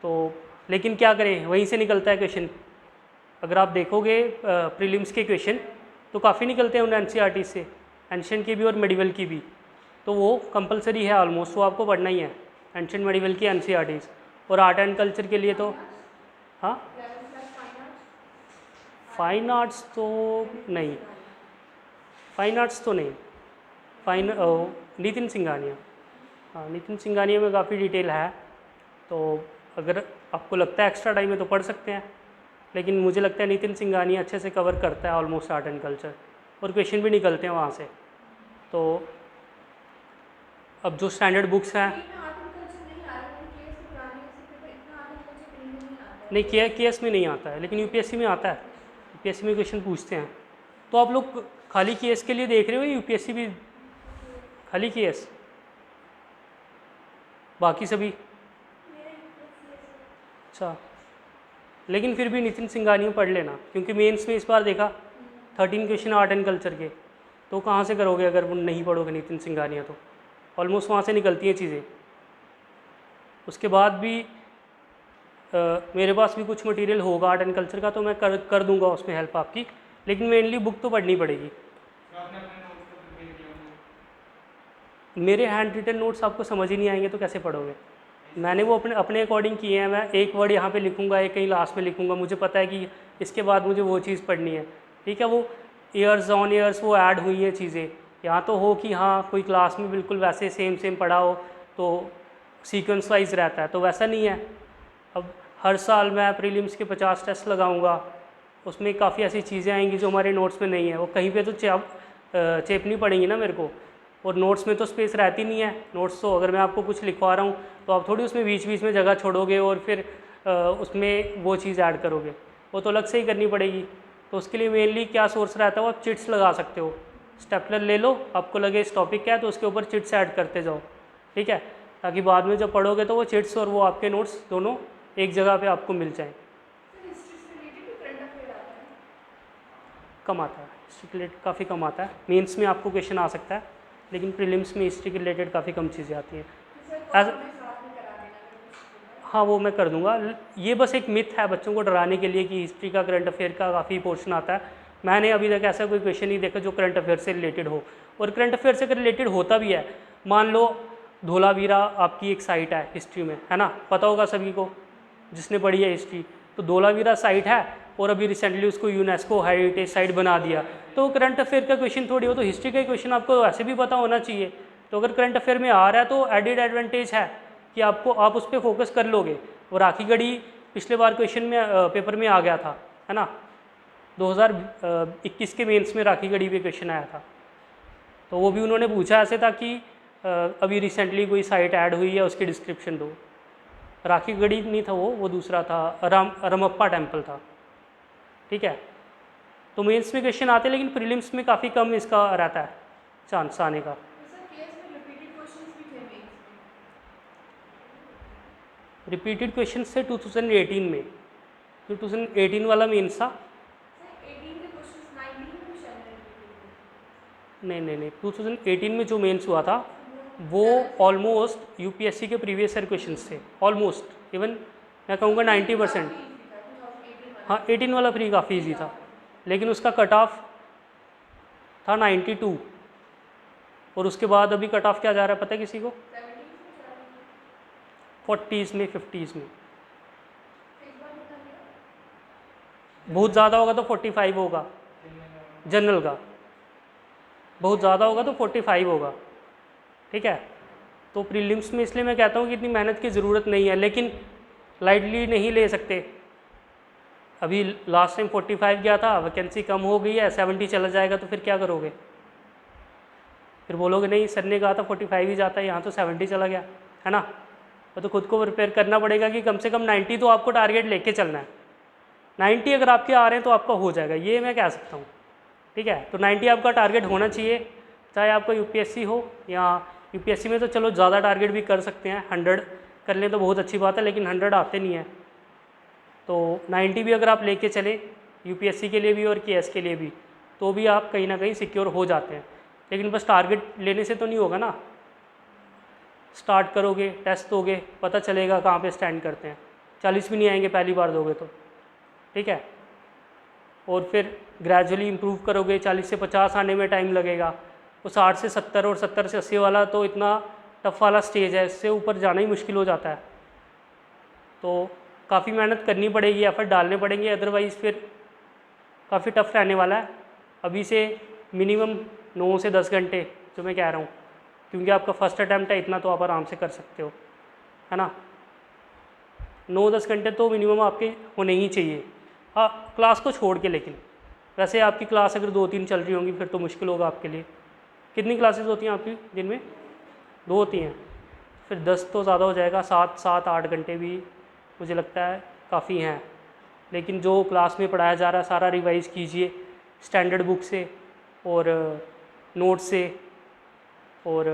तो लेकिन क्या करें, वहीं से निकलता है क्वेश्चन। अगर आप देखोगे प्रीलिम्स के क्वेश्चन तो काफ़ी निकलते हैं उन NCERT से, एंशिएंट की भी और मेडिवल की भी। तो वो कंपलसरी है ऑलमोस्ट, वो आपको पढ़ना ही है, एंशिएंट मेडिवल की NCERTs। और आर्ट एंड कल्चर के लिए तो हाँ, फाइन आर्ट्स तो नहीं, फाइन आर्ट्स तो नहीं, नितिन सिंघानिया। हाँ नितिन सिंघानिया में काफ़ी डिटेल है, तो अगर आपको लगता है एक्स्ट्रा टाइम है तो पढ़ सकते हैं। लेकिन मुझे लगता है नितिन सिंघानिया अच्छे से कवर करता है ऑलमोस्ट आर्ट एंड कल्चर, और क्वेश्चन भी निकलते हैं वहाँ से। तो अब जो स्टैंडर्ड बुक्स हैं, नहीं KS में नहीं आता है, लेकिन UPSC में आता है। UPSC में क्वेश्चन पूछते हैं। तो आप लोग खाली KS के लिए देख रहे हो या UPSC भी खाली KS, बाकी सभी? अच्छा, लेकिन फिर भी नितिन सिंघानिया पढ़ लेना, क्योंकि मेंस में इस बार देखा 13 क्वेश्चन आर्ट एंड कल्चर के, तो कहाँ से करोगे अगर वो नहीं पढ़ोगे नितिन सिंघानिया? तो ऑलमोस्ट वहाँ से निकलती हैं चीज़ें। उसके बाद भी मेरे पास भी कुछ मटेरियल होगा आर्ट एंड कल्चर का, तो मैं कर दूंगा उसमें हेल्प आपकी, लेकिन मेनली बुक तो पढ़नी पड़ेगी। तो आपने अपने नोट्स को प्रिपेयर किया होंगे। मेरे हैंड रिटन नोट्स आपको समझ ही नहीं आएंगे तो कैसे पढ़ोगे? मैंने वो अपने अकॉर्डिंग किए हैं। मैं एक वर्ड यहाँ पे लिखूँगा, एक कहीं लास्ट में लिखूँगा, मुझे पता है कि इसके बाद मुझे वो चीज़ पढ़नी है, ठीक है। वो ईयर्स ऑन ईयर्स वो ऐड हुई हैं चीज़ें। यहाँ तो हो कि हाँ कोई क्लास में बिल्कुल वैसे सेम पढ़ा हो तो सीक्वेंस वाइज रहता है, तो वैसा नहीं है। अब हर साल मैं प्रीलिम्स के 50 टेस्ट लगाऊंगा, उसमें काफ़ी ऐसी चीज़ें आएंगी जो हमारे नोट्स में नहीं है। वो कहीं पे तो चेपनी पड़ेंगी ना मेरे को, और नोट्स में तो स्पेस रहती नहीं है। नोट्स तो अगर मैं आपको कुछ लिखवा रहा हूँ तो आप थोड़ी उसमें बीच में जगह छोड़ोगे और फिर उसमें वो चीज़ ऐड करोगे, वो तो अलग से ही करनी पड़ेगी। तो उसके लिए मेनली क्या सोर्स रहता है, वो आप चिट्स लगा सकते हो। स्टेपलर ले लो, आपको लगे इस टॉपिक क्या है तो उसके ऊपर चिट्स ऐड करते जाओ, ठीक है, ताकि बाद में जब पढ़ोगे तो वो चिट्स और वो आपके नोट्स दोनों एक जगह पे आपको मिल जाएं। कम आता है हिस्ट्री के रिलेटेड, काफ़ी कम आता है। मेंस में आपको क्वेश्चन आ सकता है, लेकिन प्रीलिम्स में हिस्ट्री के रिलेटेड काफ़ी कम चीज़ें आती हैं। हाँ वो मैं कर दूंगा। ये बस एक मिथ है बच्चों को डराने के लिए कि हिस्ट्री का करंट अफेयर का काफ़ी पोर्शन आता है। मैंने अभी तक ऐसा कोई क्वेश्चन नहीं देखा जो करंट अफेयर से रिलेटेड हो, और करंट अफेयर से रिलेटेड होता भी है। मान लो धोलावीरा आपकी एक साइट है हिस्ट्री में, है ना, पता होगा सभी को जिसने पढ़ी है हिस्ट्री। तो धोलावीरा साइट है और अभी रिसेंटली उसको यूनेस्को हेरिटेज साइट बना दिया, तो करंट अफेयर का क्वेश्चन थोड़ी हो, तो हिस्ट्री का क्वेश्चन आपको वैसे भी पता होना चाहिए। तो अगर करंट अफेयर में आ रहा है तो एडिड एडवांटेज है कि आप उस पर फोकस कर लोगे। और राखी गढ़ी पिछले बार क्वेश्चन में पेपर में आ गया था, है ना, 2021 के मेंस में राखी गढ़ी पे क्वेश्चन आया था। तो वो भी उन्होंने पूछा ऐसे था कि अभी रिसेंटली कोई साइट ऐड हुई है उसकी डिस्क्रिप्शन दो। राखी गढ़ी नहीं था वो दूसरा था, रमप्पा टेम्पल था, ठीक है। तो मेंस में क्वेश्चन आते हैं, लेकिन प्रीलिम्स में काफ़ी कम इसका रहता है चांस आने का। रिपीटेड क्वेश्चन से 2018 में, 2018 वाला मेंस था। नहीं 2018 में जो मेंस हुआ था वो ऑलमोस्ट यूपीएससी के प्रीवियस ईयर क्वेश्चंस थे, ऑलमोस्ट, इवन मैं कहूँगा 90%। हाँ 18 वाला प्री काफ़ी इजी था, लेकिन उसका कट ऑफ था 92, और उसके बाद अभी कट ऑफ क्या जा रहा है पता है किसी को? 40s में, 50s में। बहुत ज़्यादा होगा तो 45 होगा जनरल का, बहुत ज़्यादा होगा तो 45 होगा, ठीक है। तो प्रीलिम्स में इसलिए मैं कहता हूँ कि इतनी मेहनत की ज़रूरत नहीं है, लेकिन लाइटली नहीं ले सकते। अभी लास्ट टाइम 45 गया था, वैकेंसी कम हो गई है, 70 चला जाएगा तो फिर क्या करोगे? फिर बोलोगे नहीं सर ने कहा था 45 ही जाता है, यहाँ तो 70 चला गया, है ना। तो खुद को प्रिपेयर करना पड़ेगा कि कम से कम 90 तो आपको टारगेट लेके चलना है। 90 अगर आपके आ रहे हैं तो आपका हो जाएगा, ये मैं कह सकता हूँ, ठीक है। तो 90 आपका टारगेट होना चाहिए, चाहे आपका यूपीएससी हो या यूपीएससी में तो चलो ज़्यादा टारगेट भी कर सकते हैं, 100 कर लें तो बहुत अच्छी बात है, लेकिन 100 आते नहीं है। तो 90 भी अगर आप लेके चले यूपीएससी के लिए भी और केएस के लिए भी, तो भी आप कहीं ना कहीं सिक्योर हो जाते हैं। लेकिन बस टारगेट लेने से तो नहीं होगा ना, स्टार्ट करोगे, टेस्ट दोगे, पता चलेगा कहाँ पे स्टैंड करते हैं। 40 भी नहीं आएंगे पहली बार दोगे तो, ठीक है। और फिर ग्रेजुअली इम्प्रूव करोगे, 40 से 50 आने में टाइम लगेगा। वो 60 से 70 और 70 से 80 वाला तो इतना टफ वाला स्टेज है, इससे ऊपर जाना ही मुश्किल हो जाता है। तो काफ़ी मेहनत करनी पड़ेगी, एफर्ट डालने पड़ेंगे, अदरवाइज़ फिर काफ़ी टफ रहने वाला है। अभी से मिनिमम 9 से 10 घंटे जो मैं कह रहा हूँ, क्योंकि आपका फर्स्ट अटैम्प्ट है, इतना तो आप आराम से कर सकते हो, है ना। 9-10 घंटे तो मिनिमम आपके होने ही चाहिए, हाँ क्लास को छोड़ के। लेकिन वैसे आपकी क्लास अगर 2-3 चल रही होंगी फिर तो मुश्किल होगा आपके लिए। कितनी क्लासेस होती हैं आपकी दिन में? 2 होती हैं, फिर 10 तो ज़्यादा हो जाएगा, 7-8 घंटे भी मुझे लगता है काफ़ी हैं। लेकिन जो क्लास में पढ़ाया जा रहा है सारा रिवाइज़ कीजिए स्टैंडर्ड बुक से और नोट्स से, और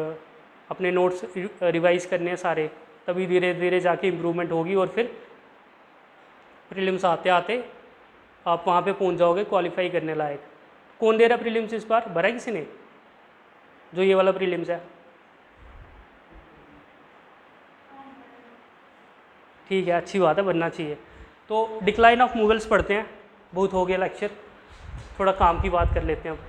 अपने नोट्स रिवाइज़ करने हैं सारे, तभी धीरे धीरे जाके इम्प्रूवमेंट होगी। और फिर प्रीलिम्स आते आते आप वहाँ पे पहुँच जाओगे क्वालिफाई करने लायक। कौन दे रहा है प्रीलिम्स इस बार? भरा है किसी ने जो ये वाला प्रीलिम्स है? ठीक है, अच्छी बात है, बनना चाहिए। तो डिक्लाइन ऑफ मुगल्स पढ़ते हैं, बहुत हो गया लेक्चर, थोड़ा काम की बात कर लेते हैं अब।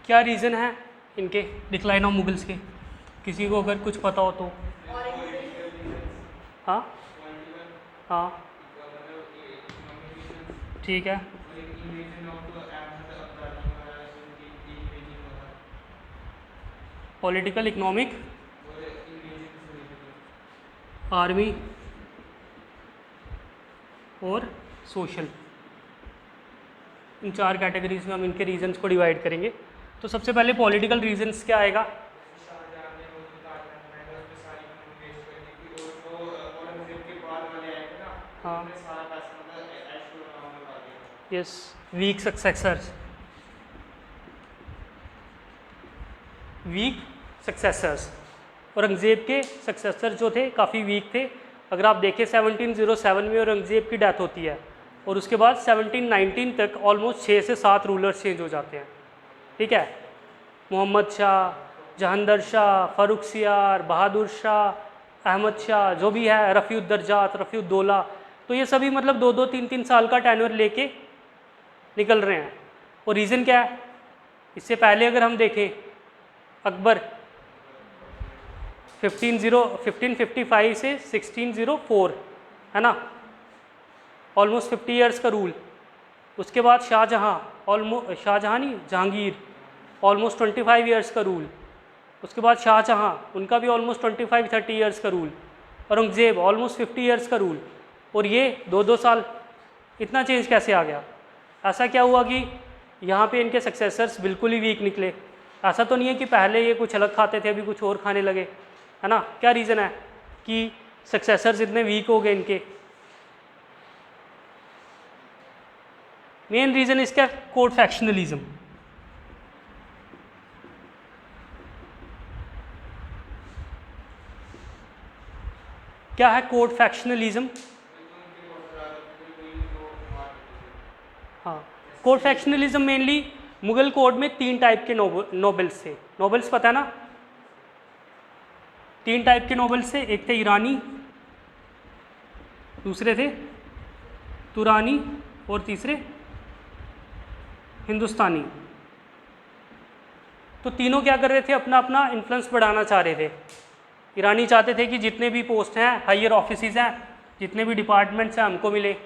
क्या रीज़न है इनके डिक्लाइन ऑफ मुगल्स के? किसी को अगर कुछ पता हो तो। हाँ हाँ ठीक है। पॉलिटिकल, इकोनॉमिक, आर्मी और सोशल, इन 4 कैटेगरीज में हम इनके रीजंस को डिवाइड करेंगे। तो सबसे पहले पॉलिटिकल रीजंस क्या आएगा? हाँ yes, weak successors, weak successors. Aurangzeb के सक्सेसर जो थे काफ़ी वीक थे। अगर आप देखें 1707 में औरंगज़ेब की डेथ होती है और उसके बाद 1719 तक ऑलमोस्ट 6 से 7 रूलर्स चेंज हो जाते हैं, ठीक है। मोहम्मद शाह, जहांदर शाह, फ़र्रुखसियार, बहादुर शाह, अहमद शाह, जो भी है, रफ़ीउद्दरजात, रफ़ीउद्दौला, तो ये सभी मतलब 2-2, 3-3 साल का टेन्योर लेके निकल रहे हैं। और रीज़न क्या है? इससे पहले अगर हम देखें अकबर 1555 से 1604, है ना, ऑलमोस्ट 50 ईयर्स का रूल। उसके बाद शाहजहाँ, शाहजहाँ नहीं, जहांगीर, ऑलमोस्ट 25 ईयर्स का रूल। उसके बाद शाहजहाँ, उनका भी ऑलमोस्ट 25-30 ईयर्स का रूल। औरंगज़ेब ऑलमोस्ट 50 ईयर्स का रूल। और ये 2-2 साल, इतना चेंज कैसे आ गया? ऐसा क्या हुआ कि यहाँ पे इनके सक्सेसर्स बिल्कुल ही वीक निकले? ऐसा तो नहीं है कि पहले ये कुछ अलग खाते थे अभी कुछ और खाने लगे, है ना। क्या रीज़न है कि सक्सेसर्स इतने वीक हो गए इनके? मेन रीज़न इसका कोर्ट फैक्शनलिज्म। क्या है कोड फैक्शनलिज्म? हाँ, code factionalism mainly Mughal code में 3 टाइप के नोबल्स थे। नोबल्स पता है ना? 3 टाइप के नोबल्स थे, एक थे ईरानी, दूसरे थे तुरानी और तीसरे हिंदुस्तानी। तो तीनों क्या कर रहे थे, अपना अपना इन्फ्लुएंस बढ़ाना चाह रहे थे। ईरानी चाहते थे कि जितने भी पोस्ट हैं, हायर ऑफिसेज हैं, जितने भी डिपार्टमेंट्स हैं हमको मिले।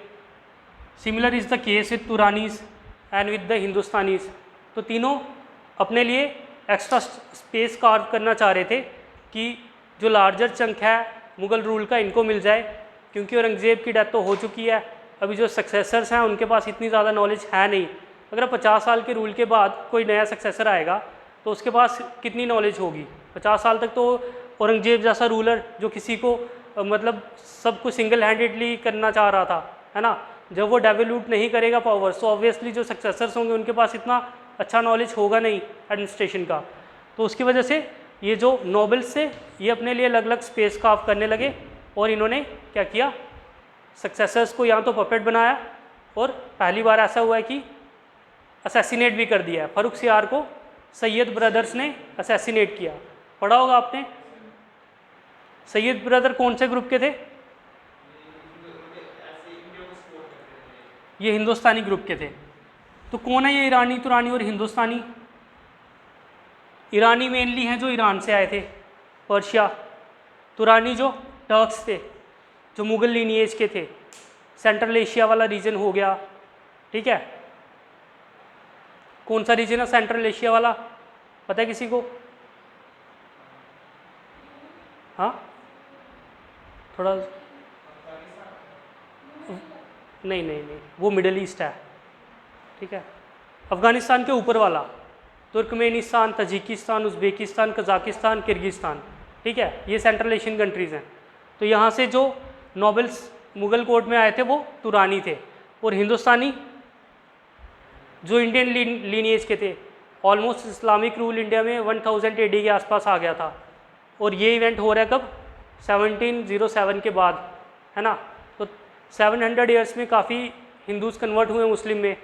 Similar is the case with Turanis and with the Hindustanis. तो तीनों अपने लिए एक्स्ट्रा स्पेस कार्व करना चाह रहे थे कि जो लार्जर चंक है मुग़ल रूल का इनको मिल जाए, क्योंकि औरंगज़ेब की डेथ तो हो चुकी है, अभी जो सक्सेसर्स हैं उनके पास इतनी ज़्यादा नॉलेज है नहीं। अगर 50 साल के रूल के बाद कोई नया सक्सेसर आएगा तो उसके पास कितनी नॉलेज होगी? 50 साल तक तो औरंगज़ेब जैसा रूलर जो किसी को मतलब सब कुछ सिंगल हैंडेडली करना चाह रहा था, है ना, जब वो डेवलूट नहीं करेगा पावर, तो ऑब्वियसली जो सक्सेसर्स होंगे उनके पास इतना अच्छा नॉलेज होगा नहीं एडमिनिस्ट्रेशन का। तो उसकी वजह से ये जो नोबल्स थे ये अपने लिए अलग अलग स्पेस कार्व करने लगे और इन्होंने क्या किया, सक्सेसर्स को या तो पपेट बनाया और पहली बार ऐसा हुआ है कि असैसिनेट भी कर दिया है। फर्रुख सियार को सैयद ब्रदर्स ने असैसिनेट किया, पढ़ा होगा आपने। सैयद ब्रदर कौन से ग्रुप के थे? ये हिंदुस्तानी ग्रुप के थे। तो कौन है ये ईरानी, तुरानी और हिंदुस्तानी? ईरानी मेनली हैं जो ईरान से आए थे, पर्शिया। तुरानी जो टर्क्स थे, जो मुग़ल लीनिएज के थे, सेंट्रल एशिया वाला रीजन हो गया, ठीक है। कौन सा रीजन है सेंट्रल एशिया वाला, पता है किसी को? हाँ, थोड़ा नहीं, वो मिडल ईस्ट है, ठीक है। अफ़गानिस्तान के ऊपर वाला Turkmenistan, Tajikistan, Uzbekistan, Kazakhstan, Kyrgyzstan, ठीक है, ये सेंट्रल एशियन कंट्रीज़ हैं। तो यहाँ से जो नोबल्स मुग़ल कोर्ट में आए थे वो तुरानी थे, और हिंदुस्तानी जो इंडियन लीनिएज के थे। ऑलमोस्ट इस्लामिक रूल इंडिया में 1000 AD के आसपास आ गया था, और ये इवेंट हो रहा है कब? 1707 के बाद, है ना। तो 700 ईयर्स में काफ़ी हिंदूज़ कन्वर्ट हुए मुस्लिम में,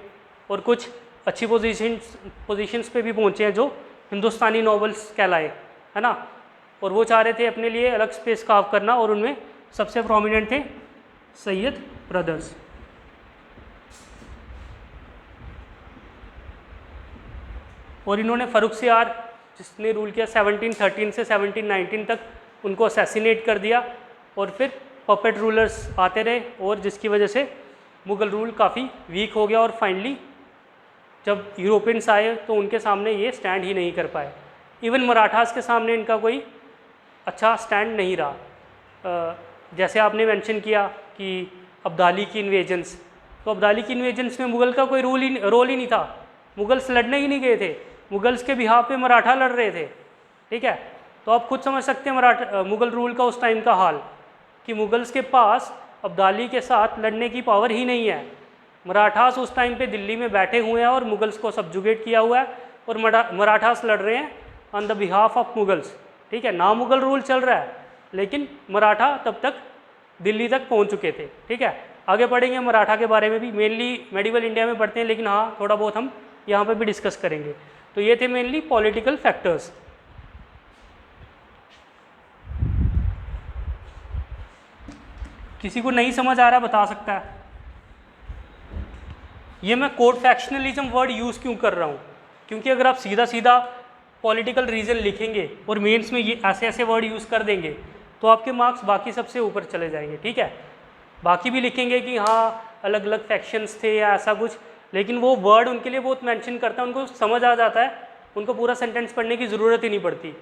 और कुछ अच्छी पोजीशंस पे भी पहुँचे हैं जो हिंदुस्तानी नोबल्स कहलाए, है ना। और वो चाह रहे थे अपने लिए अलग स्पेस कार्व करना, और उनमें सबसे प्रोमिनेंट थे सैयद ब्रदर्स। और इन्होंने फर्रुख सियार जिसने रूल किया 1713 से 1719 तक, उनको असैसिनेट कर दिया, और फिर पपेट रूलर्स आते रहे, और जिसकी वजह से मुग़ल रूल काफ़ी वीक हो गया। और फाइनली जब यूरोपियंस आए तो उनके सामने ये स्टैंड ही नहीं कर पाए। इवन मराठास के सामने इनका कोई अच्छा स्टैंड नहीं रहा। जैसे आपने मेंशन किया कि अब्दाली की इन्वेजन्स, तो अब्दाली की इन्वेजन्स में मुग़ल का कोई रोल ही नहीं था। मुग़ल्स लड़ने ही नहीं गए थे, मुग़ल्स के बिहाफ पे मराठा लड़ रहे थे, ठीक है। तो आप खुद समझ सकते हैं मुग़ल रूल का उस टाइम का हाल, कि मुग़ल्स के पास अब्दाली के साथ लड़ने की पावर ही नहीं है। मराठास उस टाइम पे दिल्ली में बैठे हुए हैं और मुग़ल्स को सब्जुगेट किया हुआ है, और मराठास लड़ रहे हैं on the behalf of Mughals, ठीक है। ना मुग़ल रूल चल रहा है, लेकिन मराठा तब तक दिल्ली तक पहुंच चुके थे, ठीक है। आगे पढ़ेंगे मराठा के बारे में भी, मेनली मेडिवल इंडिया में पढ़ते हैं, लेकिन हाँ थोड़ा बहुत हम यहाँ पे भी डिस्कस करेंगे। तो ये थे मेनली पॉलिटिकल फैक्टर्स। किसी को नहीं समझ आ रहा बता सकता है? ये मैं कोड फैक्शनलिज्म वर्ड यूज़ क्यों कर रहा हूँ, क्योंकि अगर आप सीधा सीधा पॉलिटिकल रीजन लिखेंगे और मेंस में ये ऐसे ऐसे वर्ड यूज़ कर देंगे तो आपके मार्क्स बाकी सबसे ऊपर चले जाएंगे, ठीक है। बाकी भी लिखेंगे कि हाँ अलग अलग फैक्शंस थे या ऐसा कुछ, लेकिन वो वर्ड उनके लिए बहुत मेंशन करता है, उनको समझ आ जाता है, उनको पूरा सेंटेंस पढ़ने की ज़रूरत ही नहीं पड़ती।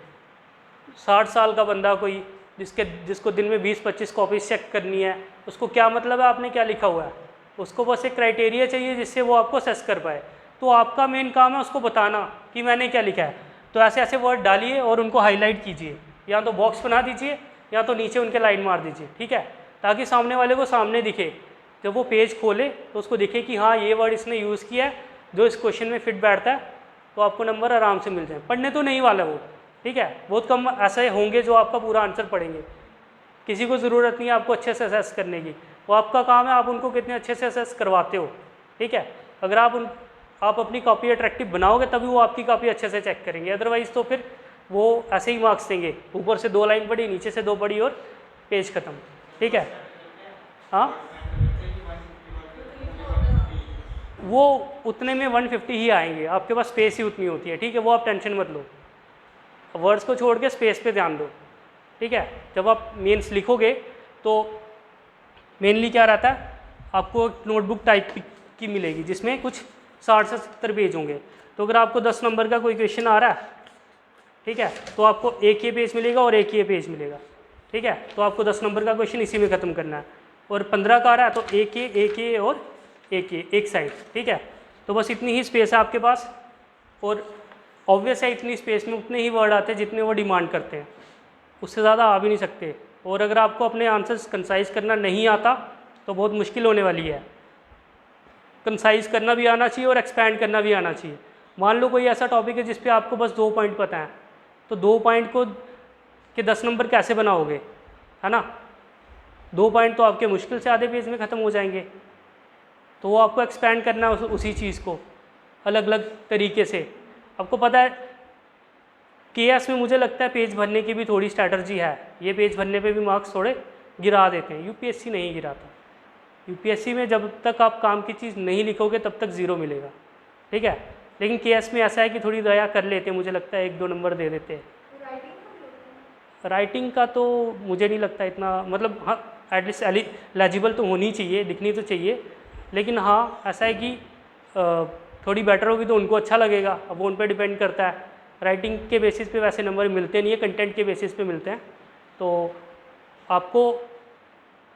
60 साल का बंदा कोई जिसको दिन में 20-25 कॉपीज चेक करनी है, उसको क्या मतलब है आपने क्या लिखा हुआ है? उसको बस एक क्राइटेरिया चाहिए जिससे वो आपको असेस कर पाए। तो आपका मेन काम है उसको बताना कि मैंने क्या लिखा है। तो ऐसे ऐसे वर्ड डालिए और उनको हाईलाइट कीजिए, या तो बॉक्स बना दीजिए या तो नीचे उनके लाइन मार दीजिए, ठीक है, ताकि सामने वाले को सामने दिखे। जब वो पेज खोले तो उसको दिखे कि हाँ ये वर्ड इसने यूज़ किया है जो इस क्वेश्चन में फिट बैठता है, तो आपको नंबर आराम से मिल जाए। पढ़ने तो नहीं वाला वो, ठीक है, बहुत कम ऐसे होंगे जो आपका पूरा आंसर पढ़ेंगे। किसी को ज़रूरत नहीं है आपको अच्छे से असेस करने की, वो आपका काम है आप उनको कितने अच्छे से असेस करवाते हो, ठीक है। अगर आप अपनी कॉपी अट्रैक्टिव बनाओगे तभी वो आपकी कॉपी अच्छे से चेक करेंगे, अदरवाइज़ तो फिर वो ऐसे ही मार्क्स देंगे, ऊपर से 2 लाइन पढ़ी, नीचे से 2 पढ़ी और पेज ख़त्म, ठीक है। हाँ, वो उतने में 150 ही आएंगे, आपके पास स्पेस ही उतनी होती है, ठीक है, वो आप टेंशन मत लो, वर्ड्स को छोड़ के स्पेस पे ध्यान दो, ठीक है। जब आप मेंस लिखोगे तो मेनली क्या रहता है, आपको एक नोटबुक टाइप की मिलेगी जिसमें कुछ 60 से 70 पेज होंगे। तो अगर आपको 10 नंबर का कोई क्वेश्चन आ रहा है, ठीक है, तो आपको एक ये पेज मिलेगा और एक ये पेज मिलेगा, ठीक है। तो आपको 10 नंबर का क्वेश्चन इसी में ख़त्म करना है, और 15 का आ रहा है तो एक ये और एक साइड, ठीक है। तो बस इतनी ही स्पेस है आपके पास, और ऑब्वियस है इतनी स्पेस में उतने ही वर्ड आते हैं जितने वो डिमांड करते हैं, उससे ज़्यादा आ भी नहीं सकते। और अगर आपको अपने आंसर्स कंसाइज करना नहीं आता तो बहुत मुश्किल होने वाली है। कंसाइज करना भी आना चाहिए और एक्सपैंड करना भी आना चाहिए। मान लो कोई ऐसा टॉपिक है जिस पे आपको बस 2 पॉइंट पता है, तो 2 पॉइंट को के 10 नंबर कैसे बनाओगे, है ना। 2 पॉइंट तो आपके मुश्किल से आधे पेज में ख़त्म हो जाएंगे, तो वो आपको एक्सपैंड करना है उसी चीज़ को अलग अलग तरीके से। आपको पता है केएस में मुझे लगता है पेज भरने की भी थोड़ी स्ट्रैटर्जी है, ये पेज भरने पे भी मार्क्स थोड़े गिरा देते हैं, यूपीएससी नहीं गिराता। यूपीएससी में जब तक आप काम की चीज़ नहीं लिखोगे तब तक 0 मिलेगा, ठीक है। लेकिन केएस में ऐसा है कि थोड़ी दया कर लेते हैं, मुझे लगता है 1-2 नंबर दे देते हैं। राइटिंग का तो मुझे नहीं लगता इतना, मतलब हाँ एटलीस्ट एलिजिबल तो होनी चाहिए, दिखनी तो चाहिए, लेकिन हाँ ऐसा है कि थोड़ी बेटर होगी तो उनको अच्छा लगेगा, अब वो उन पर डिपेंड करता है। राइटिंग के बेसिस पे वैसे नंबर मिलते नहीं है, कंटेंट के बेसिस पे मिलते हैं। तो आपको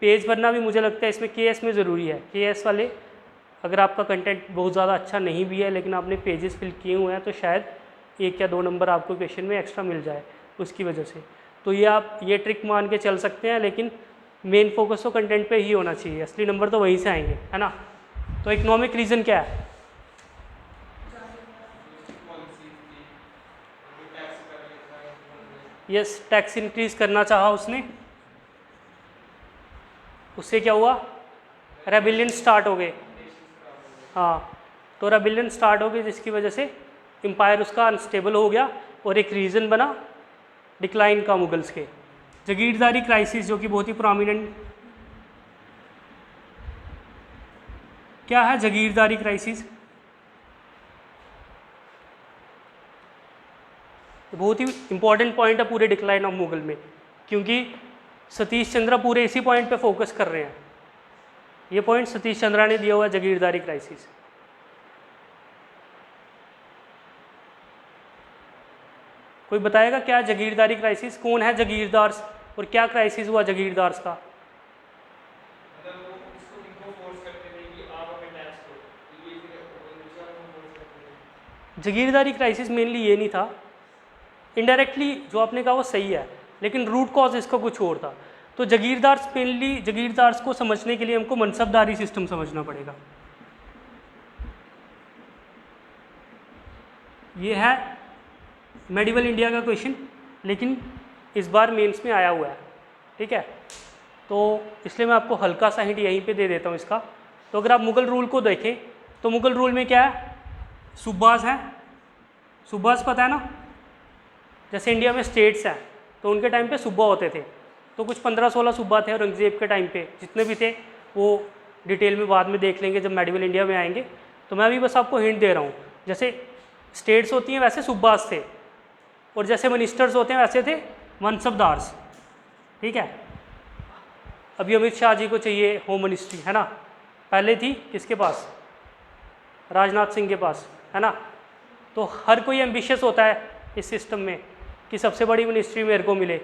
पेज भरना भी मुझे लगता है इसमें केएस में ज़रूरी है। केएस वाले अगर आपका कंटेंट बहुत ज़्यादा अच्छा नहीं भी है लेकिन आपने पेजेस फिल किए हुए हैं तो शायद 1 या 2 नंबर आपको क्वेश्चन में एक्स्ट्रा मिल जाए उसकी वजह से। तो ये आप ये ट्रिक मान के चल सकते हैं, लेकिन मेन फोकस तो कंटेंट पे ही होना चाहिए, असली नंबर तो वहीं से आएंगे, है ना। तो इकोनॉमिक रीज़न क्या है? यस, टैक्स इंक्रीज़ करना चाहा उसने, उससे क्या हुआ, रेबिलियन स्टार्ट हो गए। हाँ, तो रेबिलियन स्टार्ट हो गई जिसकी वजह से एम्पायर उसका अनस्टेबल हो गया और एक रीज़न बना डिक्लाइन का मुगल्स के। जागीरदारी क्राइसिस जो कि बहुत ही प्रोमिनेंट, क्या है जागीरदारी क्राइसिस? बहुत ही इंपॉर्टेंट पॉइंट है पूरे डिक्लाइन ऑफ मुगल में, क्योंकि सतीश चंद्रा पूरे इसी पॉइंट पे फोकस कर रहे हैं। ये पॉइंट सतीश चंद्रा ने दिया हुआ है, जागीरदारी क्राइसिस। कोई बताएगा क्या जागीरदारी क्राइसिस, कौन है जागीरदार्स और क्या क्राइसिस हुआ जागीरदार्स का? जागीरदारी क्राइसिस मेनली ये नहीं था, इनडायरेक्टली जो आपने कहा वो सही है, लेकिन रूट कॉज इसका कुछ और था। तो जागीरदार्स को समझने के लिए हमको मनसबदारी सिस्टम समझना पड़ेगा। ये है मेडिवल इंडिया का क्वेश्चन, लेकिन इस बार मेंस में आया हुआ है, ठीक है। तो इसलिए मैं आपको हल्का सा हिंट यहीं पे दे देता हूँ इसका। तो अगर आप मुगल रूल को देखें तो मुगल रूल में क्या है, सूबाज हैं, सूबाज पता है ना, जैसे इंडिया में स्टेट्स हैं तो उनके टाइम पे सूबा होते थे, तो कुछ 15-16 सूबा थे औरंगजेब के टाइम पे, जितने भी थे वो डिटेल में बाद में देख लेंगे जब मेडिवल इंडिया में आएंगे। तो मैं अभी बस आपको हिंट दे रहा हूँ, जैसे स्टेट्स होती हैं वैसे सूबाज थे, और जैसे मिनिस्टर्स होते हैं वैसे थे मनसबदार्स, ठीक है। अभी अमित शाह जी को चाहिए होम मिनिस्ट्री, है ना, पहले थी किसके पास, राजनाथ सिंह के पास, है ना। तो हर कोई एम्बिशियस होता है इस सिस्टम में कि सबसे बड़ी मिनिस्ट्री मेरे को मिले।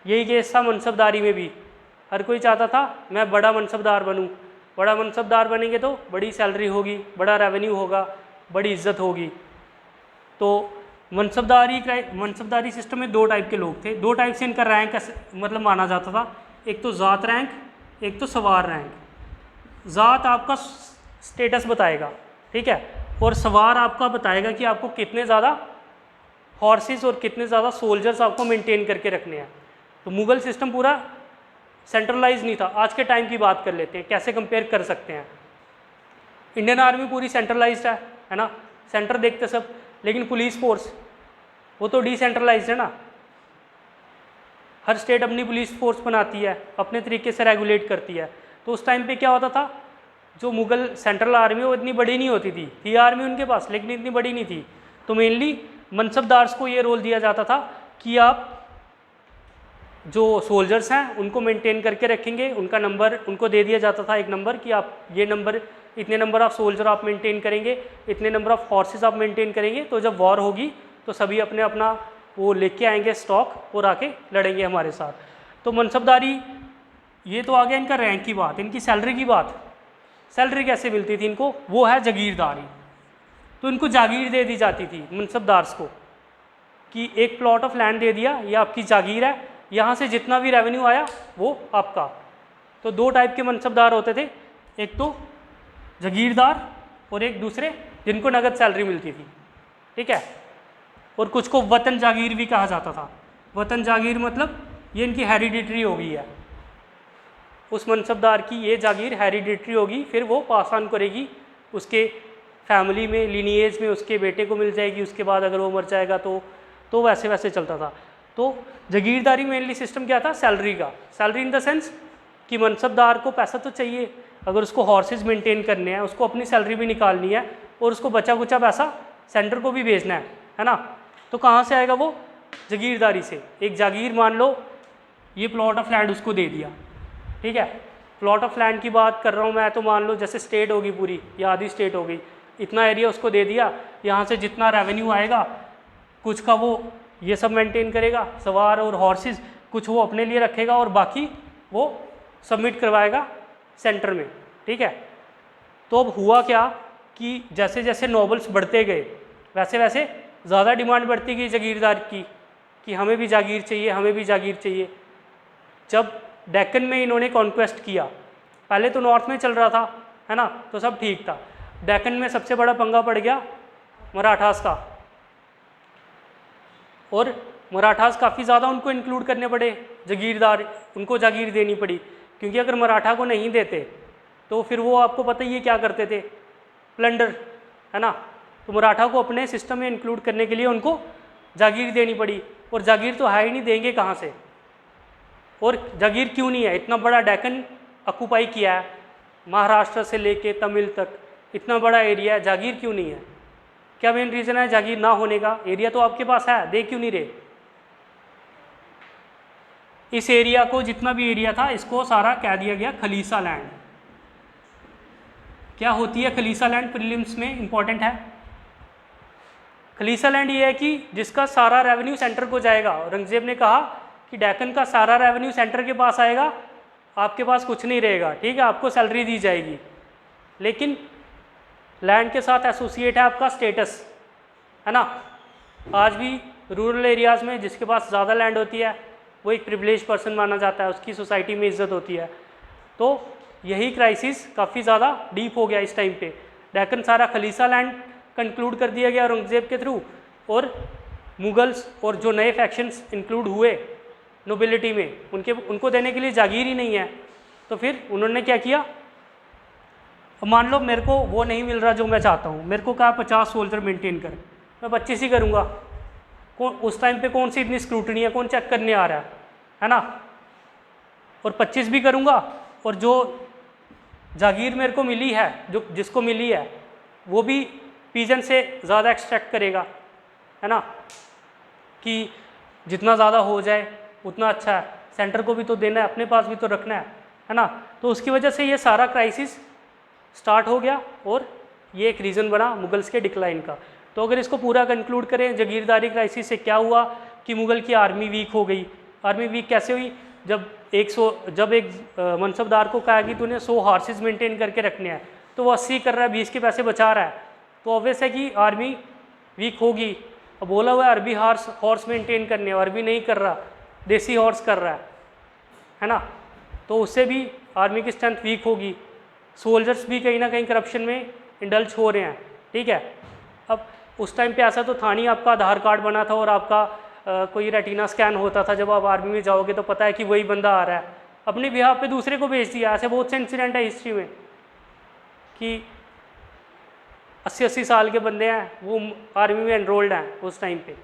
यही केस था मनसबदारी में भी, हर कोई चाहता था मैं बड़ा मनसबदार बनूं, बड़ा मनसबदार बनेंगे तो बड़ी सैलरी होगी, बड़ा रेवेन्यू होगा, बड़ी इज्जत होगी। तो मनसबदारी सिस्टम में 2 टाइप के लोग थे, 2 टाइप से इनका रैंक मतलब माना जाता था, एक तो ज़ात रैंक, एक तो सवार रैंक। ज़ात आपका स्टेटस बताएगा, ठीक है, और सवार आपका बताएगा कि आपको कितने ज़्यादा हॉर्सेस और कितने ज़्यादा सोल्जर्स आपको मेंटेन करके रखने हैं। तो मुगल सिस्टम पूरा सेंट्रलाइज नहीं था। आज के टाइम की बात कर लेते हैं, कैसे कंपेयर कर सकते हैं। इंडियन आर्मी पूरी सेंट्रलाइज्ड है ना, सेंटर देखते सब, लेकिन पुलिस फोर्स वो तो डिसेंट्रलाइज्ड है ना। हर स्टेट अपनी पुलिस फोर्स बनाती है, अपने तरीके से रेगुलेट करती है। तो उस टाइम पे क्या होता था, जो मुगल सेंट्रल आर्मी वो इतनी बड़ी नहीं होती थी आर्मी उनके पास, लेकिन इतनी बड़ी नहीं थी। तो मेनली मनसबदार्स को ये रोल दिया जाता था कि आप जो सोल्जर्स हैं उनको मेंटेन करके रखेंगे, उनका नंबर उनको दे दिया जाता था, एक नंबर कि आप ये नंबर, इतने नंबर ऑफ सोल्जर आप मेंटेन करेंगे, इतने नंबर ऑफ हॉर्सेस आप मेंटेन करेंगे, तो जब वॉर होगी तो सभी अपने अपना वो लेके आएंगे स्टॉक और आके लड़ेंगे हमारे साथ। तो मनसबदारी, ये तो आ गया इनका रैंक की बात। इनकी सैलरी की बात, सैलरी कैसे मिलती थी इनको, वो है जागीरदारी। तो इनको जागीर दे दी जाती थी मनसबदार्स को, कि एक प्लॉट ऑफ लैंड दे दिया, ये आपकी जागीर है, यहाँ से जितना भी रेवेन्यू आया वो आपका। तो दो टाइप के मनसबदार होते थे, एक तो जागीरदार और एक दूसरे जिनको नगद सैलरी मिलती थी, ठीक है। और कुछ को वतन जागीर भी कहा जाता था। वतन जागीर मतलब ये इनकी हेरिडिटरी हो गई है, उस मनसबदार की ये जागीर हेरिडिटरी होगी, फिर वो पास ऑन करेगी उसके फैमिली में, लीनिएज में उसके बेटे को मिल जाएगी, उसके बाद अगर वो मर जाएगा तो वैसे वैसे चलता था। तो जागीरदारी मेनली सिस्टम क्या था, सैलरी का। सैलरी इन द सेंस कि मनसबदार को पैसा तो चाहिए, अगर उसको हॉर्सेज मेंटेन करने हैं, उसको अपनी सैलरी भी निकालनी है और उसको बचा कुचा पैसा सेंटर को भी भेजना है ना। तो कहाँ से आएगा वो, जागीरदारी से। एक जागीर मान लो, ये प्लॉट ऑफ लैंड उसको दे दिया, ठीक है। प्लॉट ऑफ लैंड की बात कर रहा हूँ मैं, तो मान लो जैसे स्टेट होगी पूरी या आधी स्टेट हो गई, इतना एरिया उसको दे दिया, यहाँ से जितना रेवेन्यू आएगा कुछ का वो ये सब मेंटेन करेगा, सवार और हॉर्सेस, कुछ वो अपने लिए रखेगा और बाकी वो सबमिट करवाएगा सेंटर में, ठीक है। तो अब हुआ क्या कि जैसे जैसे नॉबल्स बढ़ते गए वैसे वैसे ज़्यादा डिमांड बढ़ती गई जागीरदार की, कि हमें भी जागीर चाहिए, हमें भी जागीर चाहिए। जब डेक्कन में इन्होंने कॉन्क्वेस्ट किया, पहले तो नॉर्थ में चल रहा था, है ना, तो सब ठीक था। डेक्कन में सबसे बड़ा पंगा पड़ गया मराठास का, और मराठास काफ़ी ज़्यादा उनको इंक्लूड करने पड़े, जागीरदार, उनको जागीर देनी पड़ी, क्योंकि अगर मराठा को नहीं देते तो फिर वो आपको पता ही है क्या करते थे, प्लंडर, है ना। तो मराठा को अपने सिस्टम में इंक्लूड करने के लिए उनको जागीर देनी पड़ी, और जागीर तो है ही नहीं, देंगे कहाँ से। और जागीर क्यों नहीं है, इतना बड़ा डेक्कन ऑक्यूपाई किया है, महाराष्ट्र से लेके तमिल तक इतना बड़ा एरिया है, जागीर क्यों नहीं है, क्या मेन रीज़न है जागीर ना होने का। एरिया तो आपके पास है, दे क्यों नहीं रहे। इस एरिया को, जितना भी एरिया था, इसको सारा कह दिया गया खलीसा लैंड। क्या होती है खलीसा लैंड, प्रीलिम्स में इंपॉर्टेंट है। खलीसा लैंड ये है कि जिसका सारा रेवेन्यू सेंटर को जाएगा। औरंगजेब ने कहा कि डेक्कन का सारा रेवेन्यू सेंटर के पास आएगा, आपके पास कुछ नहीं रहेगा, ठीक है, आपको सैलरी दी जाएगी, लेकिन लैंड के साथ एसोसिएट है आपका स्टेटस, है ना। आज भी रूरल एरियाज़ में जिसके पास ज़्यादा लैंड होती है वो एक प्रिविलेज पर्सन माना जाता है, उसकी सोसाइटी में इज्जत होती है। तो यही क्राइसिस काफ़ी ज़्यादा डीप हो गया इस टाइम पे। डेक्कन सारा खलीसा लैंड कंक्लूड कर दिया गया औरंगजेब के थ्रू, और मुगल्स और जो नए फैक्शंस इंक्लूड हुए नोबिलिटी में, उनको देने के लिए जागीर ही नहीं है। तो फिर उन्होंने क्या किया, मान लो मेरे को वो नहीं मिल रहा जो मैं चाहता हूँ, मेरे को कहा 50 सोल्जर मेंटेन कर, मैं 25 ही करूँगा। कौन उस टाइम पे कौन सी इतनी स्क्रूटनी है, कौन चेक करने आ रहा है ना। और 25 भी करूँगा, और जो जागीर मेरे को मिली है, जो जिसको मिली है, वो भी पीजन से ज़्यादा एक्सट्रैक्ट करेगा, है ना, कि जितना ज़्यादा हो जाए उतना अच्छा है, सेंटर को भी तो देना है, अपने पास भी तो रखना है ना। तो उसकी वजह से ये सारा क्राइसिस स्टार्ट हो गया, और ये एक रीज़न बना मुगल्स के डिक्लाइन का। तो अगर इसको पूरा कंक्लूड करें, जागीरदारी क्राइसिस से क्या हुआ कि मुगल की आर्मी वीक हो गई। आर्मी वीक कैसे हुई, जब एक मनसबदार को कहा कि तूने 100 हॉर्सेस मेंटेन करके रखने हैं, तो वो 80 कर रहा है, 20 के पैसे बचा रहा है, तो ऑब्वियस है कि आर्मी वीक होगी। अब बोला हुआ है अरबी हॉर्स मेंटेन करने, अरबी नहीं कर रहा, देसी हॉर्स कर रहा है ना। तो उससे भी आर्मी की स्ट्रेंथ वीक होगी। सोल्जर्स भी कहीं ना कहीं करप्शन में इंडल्ज हो रहे हैं, ठीक है। अब उस टाइम पे ऐसा तो था नहीं, आपका आधार कार्ड बना था और आपका कोई रेटिना स्कैन होता था, जब आप आर्मी में जाओगे तो पता है कि वही बंदा आ रहा अपने बिहाफ पे दूसरे को भेज दिया। ऐसे बहुत से इंसिडेंट है हिस्ट्री में कि 80-80 साल के बंदे हैं वो आर्मी में एनरोल्ड हैं उस टाइम पे,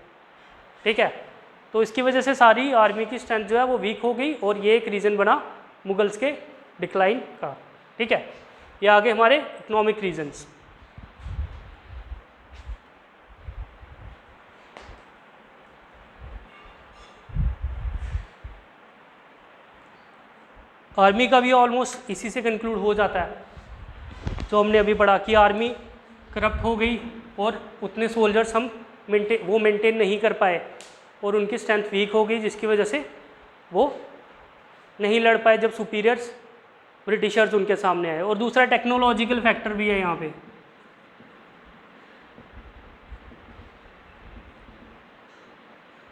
ठीक है। तो इसकी वजह से सारी आर्मी की स्ट्रेंथ जो है वो वीक हो गई और ये एक रीज़न बना मुगल्स के डिक्लाइन का, ठीक है। ये आगे हमारे इकोनॉमिक रीजंस। आर्मी का भी ऑलमोस्ट इसी से कंक्लूड हो जाता है जो हमने अभी पढ़ा कि आर्मी करप्ट हो गई और उतने सोल्जर्स हम मेंटेन नहीं कर पाए और उनकी स्ट्रेंथ वीक हो गई, जिसकी वजह से वो नहीं लड़ पाए जब सुपीरियर्स ब्रिटिशर्स उनके सामने आए। और दूसरा टेक्नोलॉजिकल फैक्टर भी है यहाँ पे।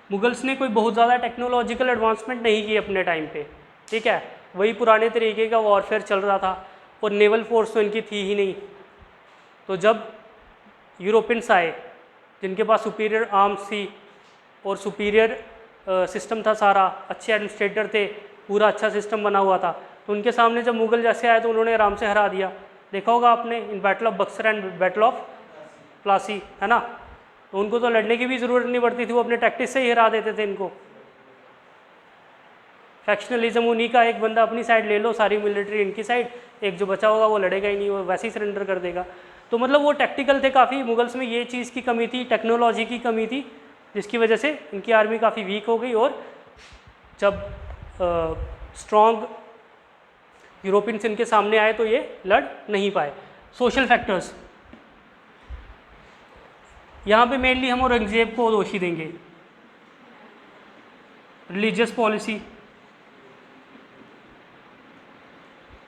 मुगल्स ने कोई बहुत ज़्यादा टेक्नोलॉजिकल एडवांसमेंट नहीं की अपने टाइम पे, ठीक है। वही पुराने तरीके का वॉरफेयर चल रहा था और नेवल फोर्स तो इनकी थी ही नहीं। तो जब यूरोपियंस आए जिनके पास सुपीरियर आर्म्स थी और सुपीरियर सिस्टम था, सारा अच्छे एडमिनिस्ट्रेटर थे, पूरा अच्छा सिस्टम बना हुआ था, तो उनके सामने जब मुगल जैसे आए तो उन्होंने आराम से हरा दिया। देखा होगा आपने इन battle of Buxar and battle of Plassey, है ना। तो उनको तो लड़ने की भी ज़रूरत नहीं पड़ती थी, वो अपने टैक्टिस से ही हरा देते थे इनको। फैक्शनलिज्म, उन्हीं का एक बंदा अपनी साइड ले लो, सारी मिलिट्री इनकी साइड, एक जो बचा होगा वो लड़ेगा ही नहीं, वो वैसे ही सरेंडर कर देगा। तो मतलब वो टैक्टिकल थे काफ़ी। मुगल्स में ये चीज़ की कमी थी, टेक्नोलॉजी की कमी थी, जिसकी वजह से इनकी आर्मी काफ़ी वीक हो गई। और जब स्ट्रॉन्ग यूरोपियंस इनके सामने आए तो ये लड़ नहीं पाए। सोशल फैक्टर्स, यहाँ पे मेनली हम औरंगजेब को दोषी देंगे। रिलीजियस पॉलिसी,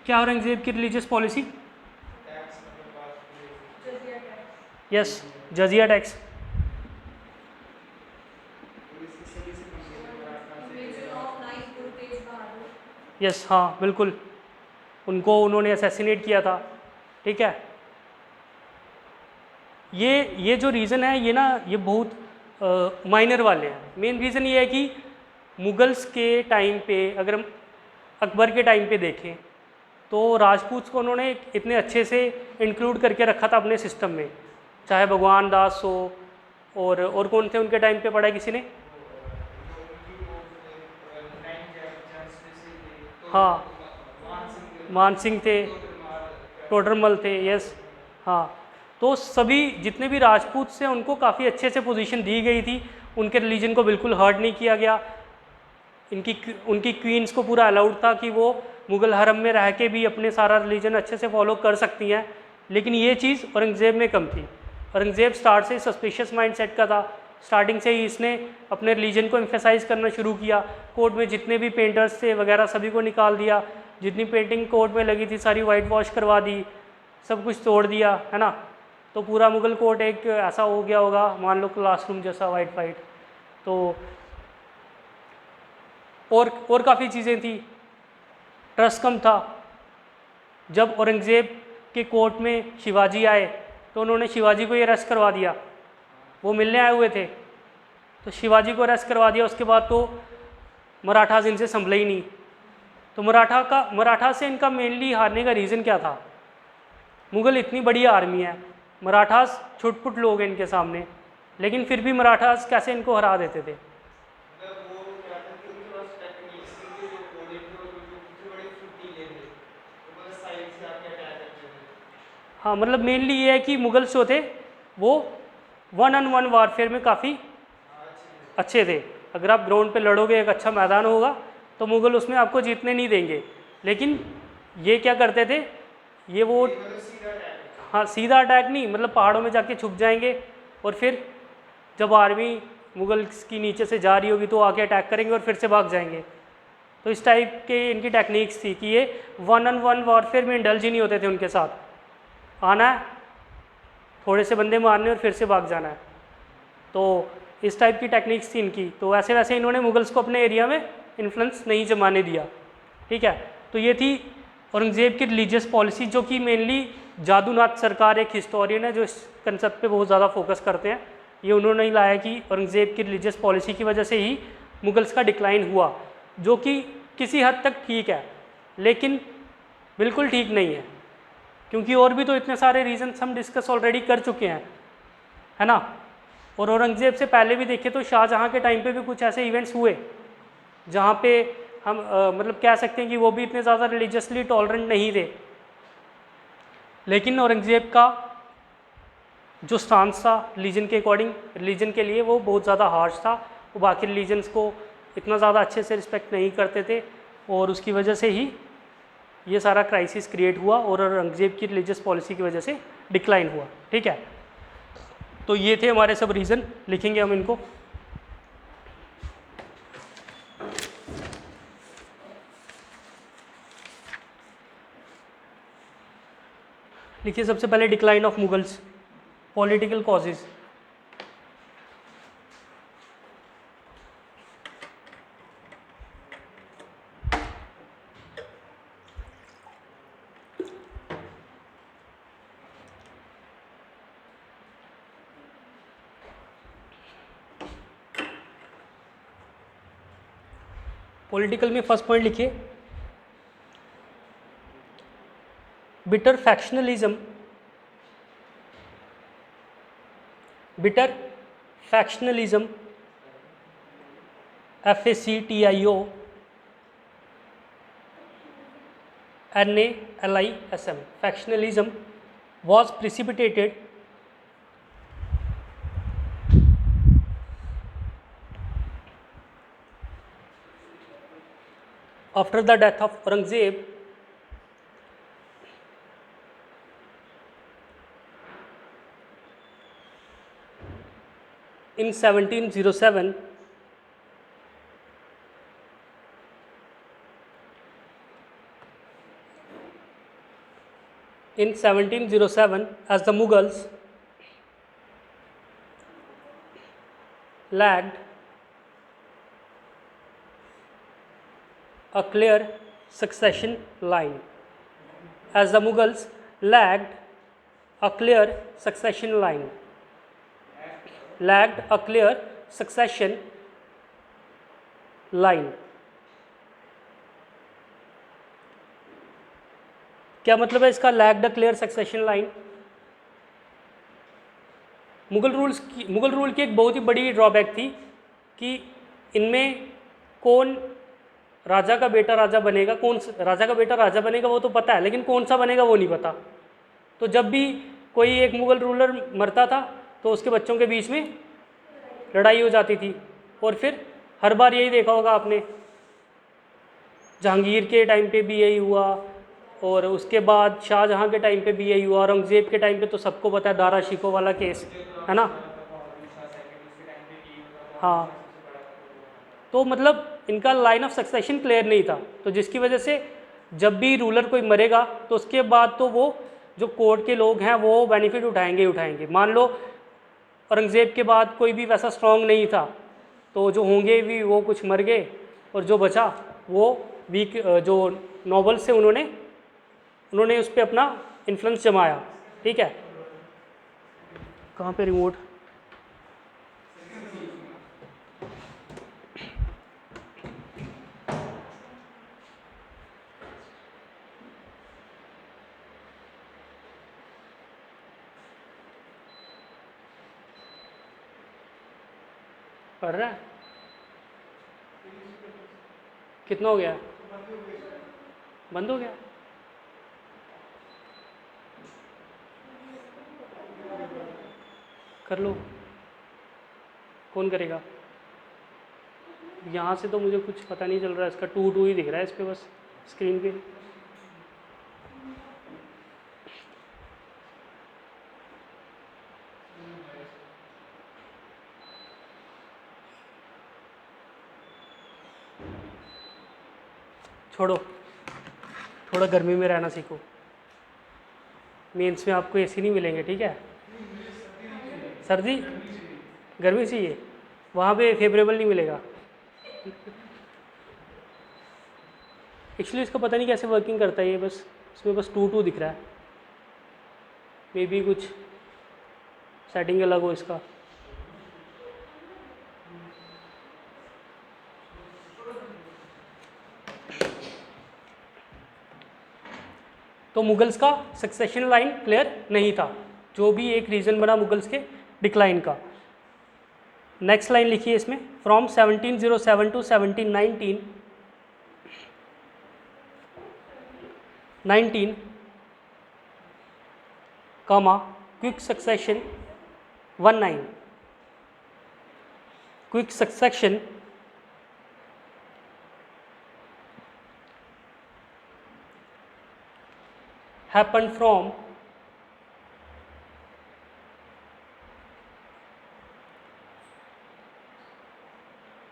क्या औरंगजेब की religious policy? Yes, jizya tax. Yes, हाँ बिल्कुल, उनको उन्होंने असैसिनेट किया था, ठीक है। ये जो रीज़न है ये ना, ये बहुत माइनर वाले हैं। मेन रीज़न ये है कि मुगल्स के टाइम पे, अगर हम अकबर के टाइम पे देखें तो राजपूत को उन्होंने इतने अच्छे से इंक्लूड करके रखा था अपने सिस्टम में, चाहे भगवान दास हो और कौन थे उनके टाइम पे, पढ़ा है किसी ने? हाँ, मान सिंह थे, टोडरमल थे, यस, हाँ। तो सभी जितने भी राजपूत से उनको काफ़ी अच्छे से पोजीशन दी गई थी, उनके रिलीजन को बिल्कुल हर्ट नहीं किया गया। उनकी क्वींस को पूरा अलाउड था कि वो मुग़ल हरम में रह के भी अपने सारा रिलीजन अच्छे से फॉलो कर सकती हैं। लेकिन ये चीज़ औरंगज़ेब में कम थी। औरंगज़ेब स्टार्ट से सस्पिशियस माइंडसेट का था, स्टार्टिंग से ही इसने अपने रिलीजन को एम्फेसाइज करना शुरू किया। कोर्ट में जितने भी पेंटर्स थे वगैरह सभी को निकाल दिया, जितनी पेंटिंग कोर्ट में लगी थी सारी वाइट वॉश करवा दी, सब कुछ तोड़ दिया, है ना। तो पूरा मुग़ल कोर्ट एक ऐसा हो गया होगा, मान लो क्लासरूम जैसा वाइट वाइट। तो और काफ़ी चीज़ें थी, ट्रस्ट कम था। जब औरंगज़ेब के कोर्ट में शिवाजी आए तो उन्होंने शिवाजी को ये अरेस्ट करवा दिया, वो मिलने आए हुए थे, तो शिवाजी को अरेस्ट करवा दिया। उसके बाद तो मराठास इनसे संभले ही नहीं। तो मराठा से इनका मेनली हारने का रीज़न क्या था? मुग़ल इतनी बड़ी आर्मी है, मराठास छुटपुट लोग हैं इनके सामने, लेकिन फिर भी मराठास कैसे इनको हरा देते थे? हाँ, मतलब मेनली ये है कि मुगल्स जो थे वो 1-on-1 वारफेयर में काफ़ी अच्छे थे। अगर आप ग्राउंड पे लड़ोगे, एक अच्छा मैदान होगा, तो मुग़ल उसमें आपको जीतने नहीं देंगे। लेकिन ये क्या करते थे, ये वो हाँ सीधा अटैक नहीं, मतलब पहाड़ों में जाके छुप जाएंगे और फिर जब आर्मी मुगल्स की नीचे से जा रही होगी तो आके अटैक करेंगे और फिर से भाग जाएंगे। तो इस टाइप के इनकी टेक्निक्स थी कि ये 1-on-1 वारफेयर में इंडल्ज ही नहीं होते थे। उनके साथ आना है, थोड़े से बंदे मारने और फिर से भाग जाना है। तो इस टाइप की टेक्निक्स थी इनकी। तो वैसे वैसे इन्होंने मुगल्स को अपने एरिया में इन्फ्लुएंस नहीं जमाने दिया, ठीक है। तो ये थी औरंगज़ेब की रिलीजियस पॉलिसी, जो कि मेनली जादूनाथ सरकार एक हिस्टोरियन है जो इस कंसेप्ट पे बहुत ज़्यादा फोकस करते हैं। ये उन्होंने ही लाया कि औरंगज़ेब की रिलीजियस पॉलिसी की वजह से ही मुगल्स का डिक्लाइन हुआ, जो कि किसी हद तक ठीक है। लेकिन बिल्कुल ठीक नहीं है, क्योंकि और भी तो इतने सारे रीजंस हम डिस्कस ऑलरेडी कर चुके हैं, है ना। और औरंगज़ेब से पहले भी देखें तो शाहजहाँ के टाइम पे भी कुछ ऐसे इवेंट्स हुए जहाँ पे हम मतलब कह सकते हैं कि वो भी इतने ज़्यादा रिलीजियसली टॉलरेंट नहीं थे, लेकिन औरंगज़ेब का जो स्टांस था रिलीजन के अकॉर्डिंग, रिलीजन के लिए, वो बहुत ज़्यादा हार्श था। वो बाकी रिलीजन्स को इतना ज़्यादा अच्छे से रिस्पेक्ट नहीं करते थे, और उसकी वजह से ही ये सारा क्राइसिस क्रिएट हुआ और औरंगज़ेब की रिलीजियस पॉलिसी की वजह से डिक्लाइन हुआ। ठीक है, तो ये थे हमारे सब रीज़न, लिखेंगे हम इनको। लिखिए सबसे पहले decline of Mughals, political causes. Political में फर्स्ट पॉइंट लिखिए, bitter factionalism, bitter factionalism, FACTIO NALISM, factionalism was precipitated after the death of Aurangzeb in 1707, as the Mughals lacked a clear succession line, as the Mughals lacked a clear succession line, lacked a clear succession line। क्या मतलब है इसका, lacked a clear succession line? Mughal rule की एक बहुत ही बड़ी ड्रॉबैक थी कि इनमें कौन राजा का बेटा राजा बनेगा, कौन राजा का बेटा राजा बनेगा वो तो पता है, लेकिन कौन सा बनेगा वो नहीं पता। तो जब भी कोई एक मुगल रूलर मरता था तो उसके बच्चों के बीच में लड़ाई हो जाती थी, और फिर हर बार यही देखा होगा आपने, जहांगीर के टाइम पे भी यही हुआ, और उसके बाद शाहजहाँ के टाइम पे भी यही हुआ, औरंगज़ेब के टाइम पे तो सबको पता है दारा शिको वाला केस, है ना। हाँ, तो मतलब इनका लाइन ऑफ सक्सेशन क्लियर नहीं था, तो जिसकी वजह से जब भी रूलर कोई मरेगा तो उसके बाद तो वो जो कोर्ट के लोग हैं वो बेनिफिट उठाएंगे ही उठाएंगे। मान लो औरंगज़ेब के बाद कोई भी वैसा स्ट्रांग नहीं था, तो जो होंगे भी वो कुछ मर गए, और जो बचा वो वीक जो नॉबल्स से उन्होंने उस पर अपना इन्फ्लुएंस जमाया। ठीक है, कहाँ पे रिमोट? पढ़ रहा है? कितना हो गया? बंद हो गया? कर लो, कौन करेगा? यहाँ से तो मुझे कुछ पता नहीं चल रहा है, इसका 2 ही दिख रहा है इस पर बस स्क्रीन पे। छोड़ो, थोड़ा गर्मी में रहना सीखो, मेंस में आपको एसी नहीं मिलेंगे। ठीक है, सर्दी गर्मी चाहिए, वहाँ पे फेवरेबल नहीं मिलेगा। एक्चुअली इसका पता नहीं कैसे वर्किंग करता है ये, बस इसमें बस 2 दिख रहा है, मे बी कुछ सेटिंग अलग हो इसका। तो मुगल्स का सक्सेशन लाइन क्लियर नहीं था, जो भी एक रीज़न बना मुगल्स के डिक्लाइन का। नेक्स्ट लाइन लिखिए इसमें, from 1707 to 1719 comma quick succession 19 quick succession happened from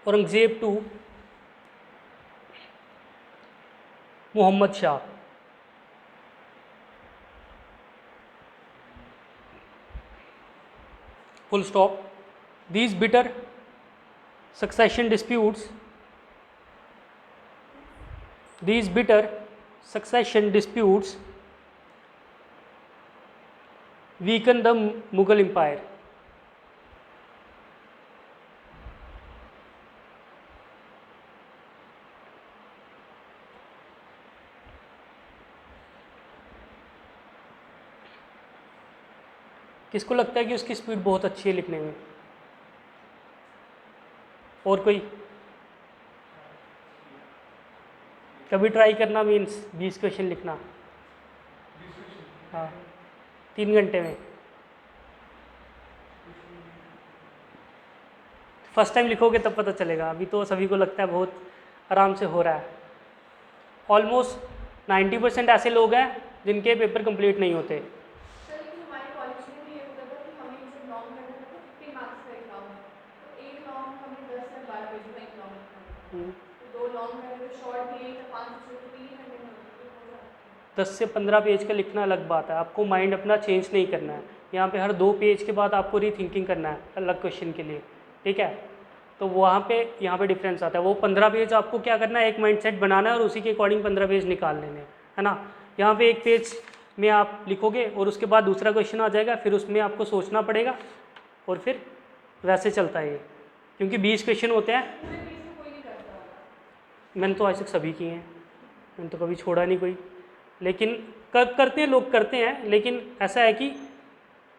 Aurangzeb to Muhammad Shah. Full stop. These bitter succession disputes weaken the Mughal Empire. किसको लगता है कि उसकी स्पीड बहुत अच्छी है लिखने में? और कोई? कभी ट्राई करना, मीन्स 20 क्वेश्चन लिखना। हाँ, 3 घंटे में। फर्स्ट टाइम लिखोगे तब पता चलेगा, अभी तो सभी को लगता है बहुत आराम से हो रहा है। ऑलमोस्ट 90% ऐसे लोग हैं जिनके पेपर कंप्लीट नहीं होते। सर लेकिन हमारे कॉलेज में भी ये होता था कि हमें जब लॉन्ग करना था तो 50 मार्क्स का एग्जाम, तो एक लॉन्ग हमें 10 या 12 पेज का एग्जाम लिखना था, तो 2 लॉन्ग करने तो शॉर्ट भी 5 से 3 घंटे में हो जाता है। 10 से 15 पेज का लिखना अलग बात है, आपको माइंड अपना चेंज नहीं करना है। यहाँ पे हर 2 पेज के बाद आपको रीथिंकिंग करना है अलग क्वेश्चन के लिए, ठीक है? तो वहाँ पे यहाँ पे डिफरेंस आता है। वो 15 पेज आपको क्या करना है, एक माइंडसेट बनाना है और उसी के अकॉर्डिंग 15 पेज निकाल लेने हैं, है ना? यहाँ पे एक पेज में आप लिखोगे और उसके बाद दूसरा क्वेश्चन आ जाएगा, फिर उसमें आपको सोचना पड़ेगा और फिर वैसे चलता है ये, क्योंकि 20 क्वेश्चन होते हैं। पूरे पेज में कोई नहीं करता होगा। मैंने तो आज तक सभी किए हैं, मैंने तो कभी छोड़ा नहीं कोई, लेकिन करते हैं लोग, करते हैं, लेकिन ऐसा है कि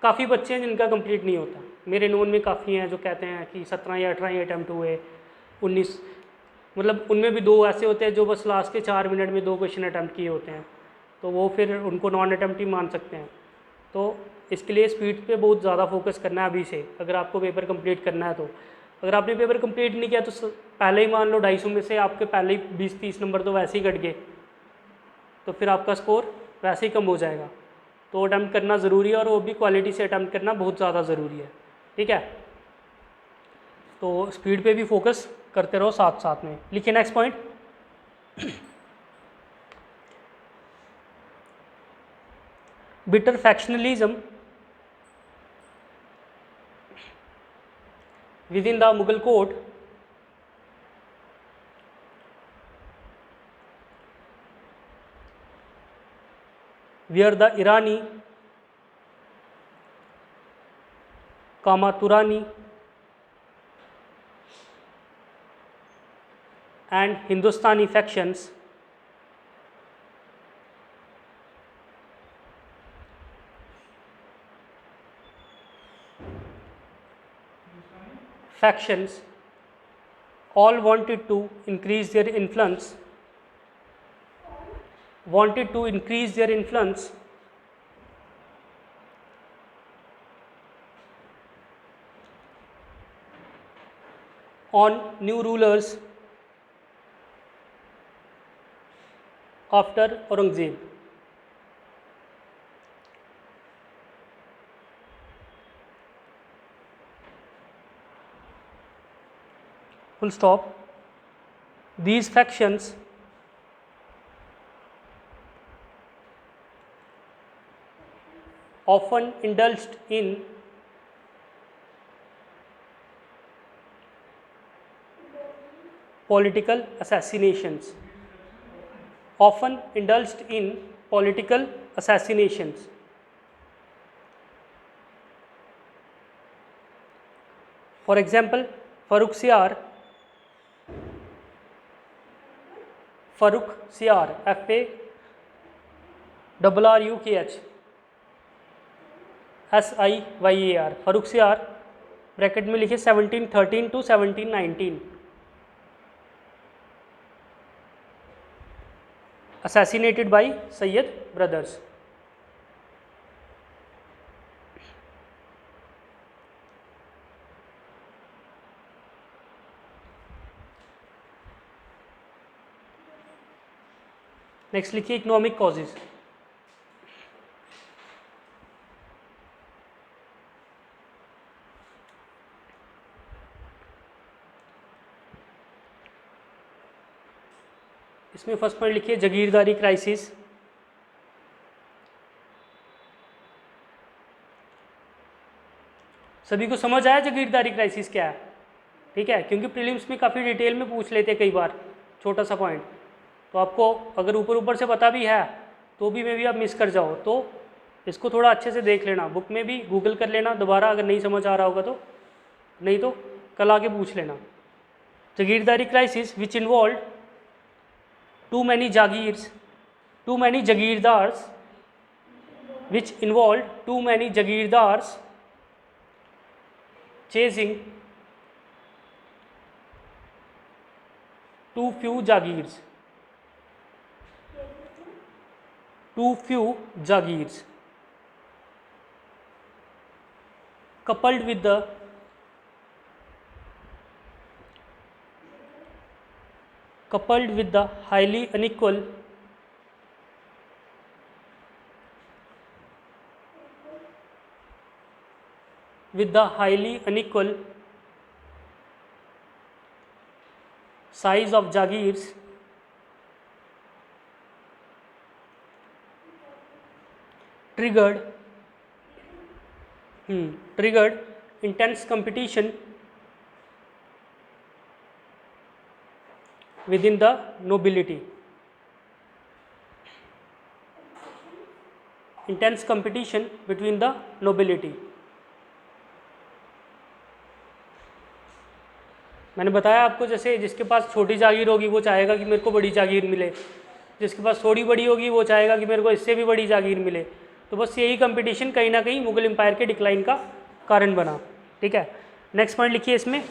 काफ़ी बच्चे हैं जिनका कंप्लीट नहीं होता। मेरे नोन में काफ़ी हैं जो कहते हैं कि 17 या 18 ही अटैम्प्ट हुए, 19, मतलब उनमें भी 2 ऐसे होते हैं जो बस लास्ट के 4 मिनट में 2 क्वेश्चन अटैम्प्ट किए होते हैं, तो वो फिर उनको नॉन अटैम्प्ट ही मान सकते हैं। तो इसके लिए स्पीड पे बहुत ज़्यादा फोकस करना है अभी से, अगर आपको पेपर कंप्लीट करना है तो। अगर आपने पेपर कंप्लीट नहीं किया तो पहले ही मान लो 250 में से आपके पहले ही 20-30 नंबर तो वैसे ही कट गए, तो फिर आपका स्कोर वैसे ही कम हो जाएगा। तो अटैम्प्ट करना ज़रूरी है, और वो भी क्वालिटी से अटैम्प्ट करना बहुत ज़्यादा ज़रूरी है, ठीक है? तो स्पीड पे भी फोकस करते रहो साथ साथ में। लिखिए next point, bitter factionalism within the Mughal court where the Irani, Turani and Hindustani factions all wanted to increase their influence on new rulers after Aurangzeb. Full stop. These factions often indulged in political assassinations. For example, Farrukh Siyar, RRUKH SIYAR, Farrukhsiyar, bracket में लिखिए 1713 to 1719, assassinated by Syed brothers. Next लिखिए इकोनॉमिक कॉजेज। इसमें फर्स्ट पॉइंट लिखिए जागीरदारी क्राइसिस। सभी को समझ आया जागीरदारी क्राइसिस क्या है? ठीक है, क्योंकि प्रीलिम्स में काफ़ी डिटेल में पूछ लेते हैं कई बार छोटा सा पॉइंट, तो आपको अगर ऊपर ऊपर से पता भी है तो भी मे भी आप मिस कर जाओ, तो इसको थोड़ा अच्छे से देख लेना, बुक में भी गूगल कर लेना दोबारा अगर नहीं समझ आ रहा होगा तो, नहीं तो कल आके पूछ लेना। Jagirdari crisis which involve too many jagirdars, which involved too many jagirdars chasing too few jagirs, coupled with the highly unequal size of jagirs triggered intense competition within the nobility, intense competition between the nobility। मैंने बताया आपको, जैसे जिसके पास छोटी जागीर होगी वो चाहेगा कि मेरे को बड़ी जागीर मिले, जिसके पास थोड़ी बड़ी होगी वो चाहेगा कि मेरे को इससे भी बड़ी जागीर मिले। तो बस यही कंपटीशन कहीं ना कहीं मुगल एम्पायर के डिक्लाइन का कारण बना। ठीक है, नेक्स्ट पॉइंट लिखिए इसमें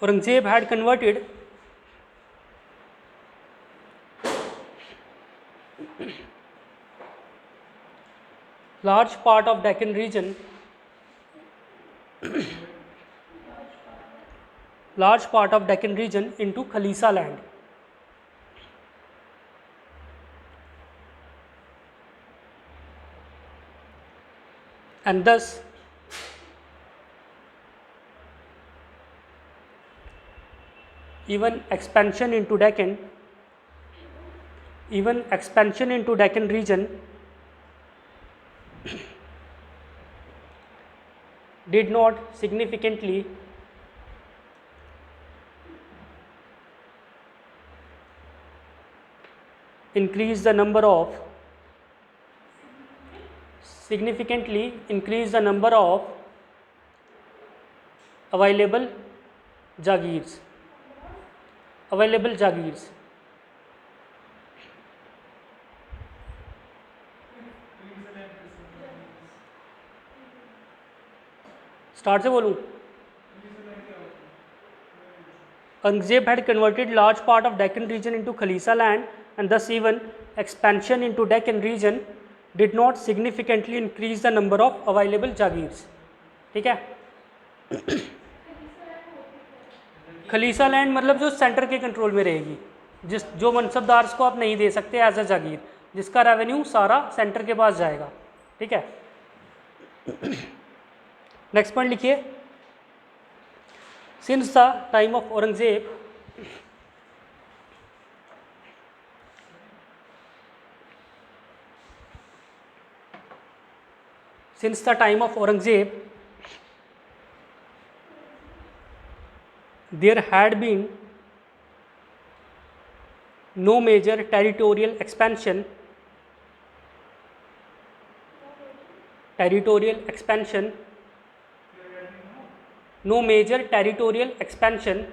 Aurangzeb had converted large part of Deccan region into Khalisa land, and thus even expansion into Deccan region did not significantly increase the number of available jagirs। Start से बोलूँ, Aurangzeb had converted large part of Deccan region into Khalisa land, and thus even expansion into Deccan region did not significantly increase the number of available jagirs। ठीक है, खलीसा लैंड मतलब जो सेंटर के कंट्रोल में रहेगी, जो मनसबदार्स को आप नहीं दे सकते एज अ जागीर, जिसका रेवेन्यू सारा सेंटर के पास जाएगा। ठीक है, नेक्स्ट पॉइंट लिखिए, since the time of Aurangzeb there had been no major territorial expansion no major territorial expansion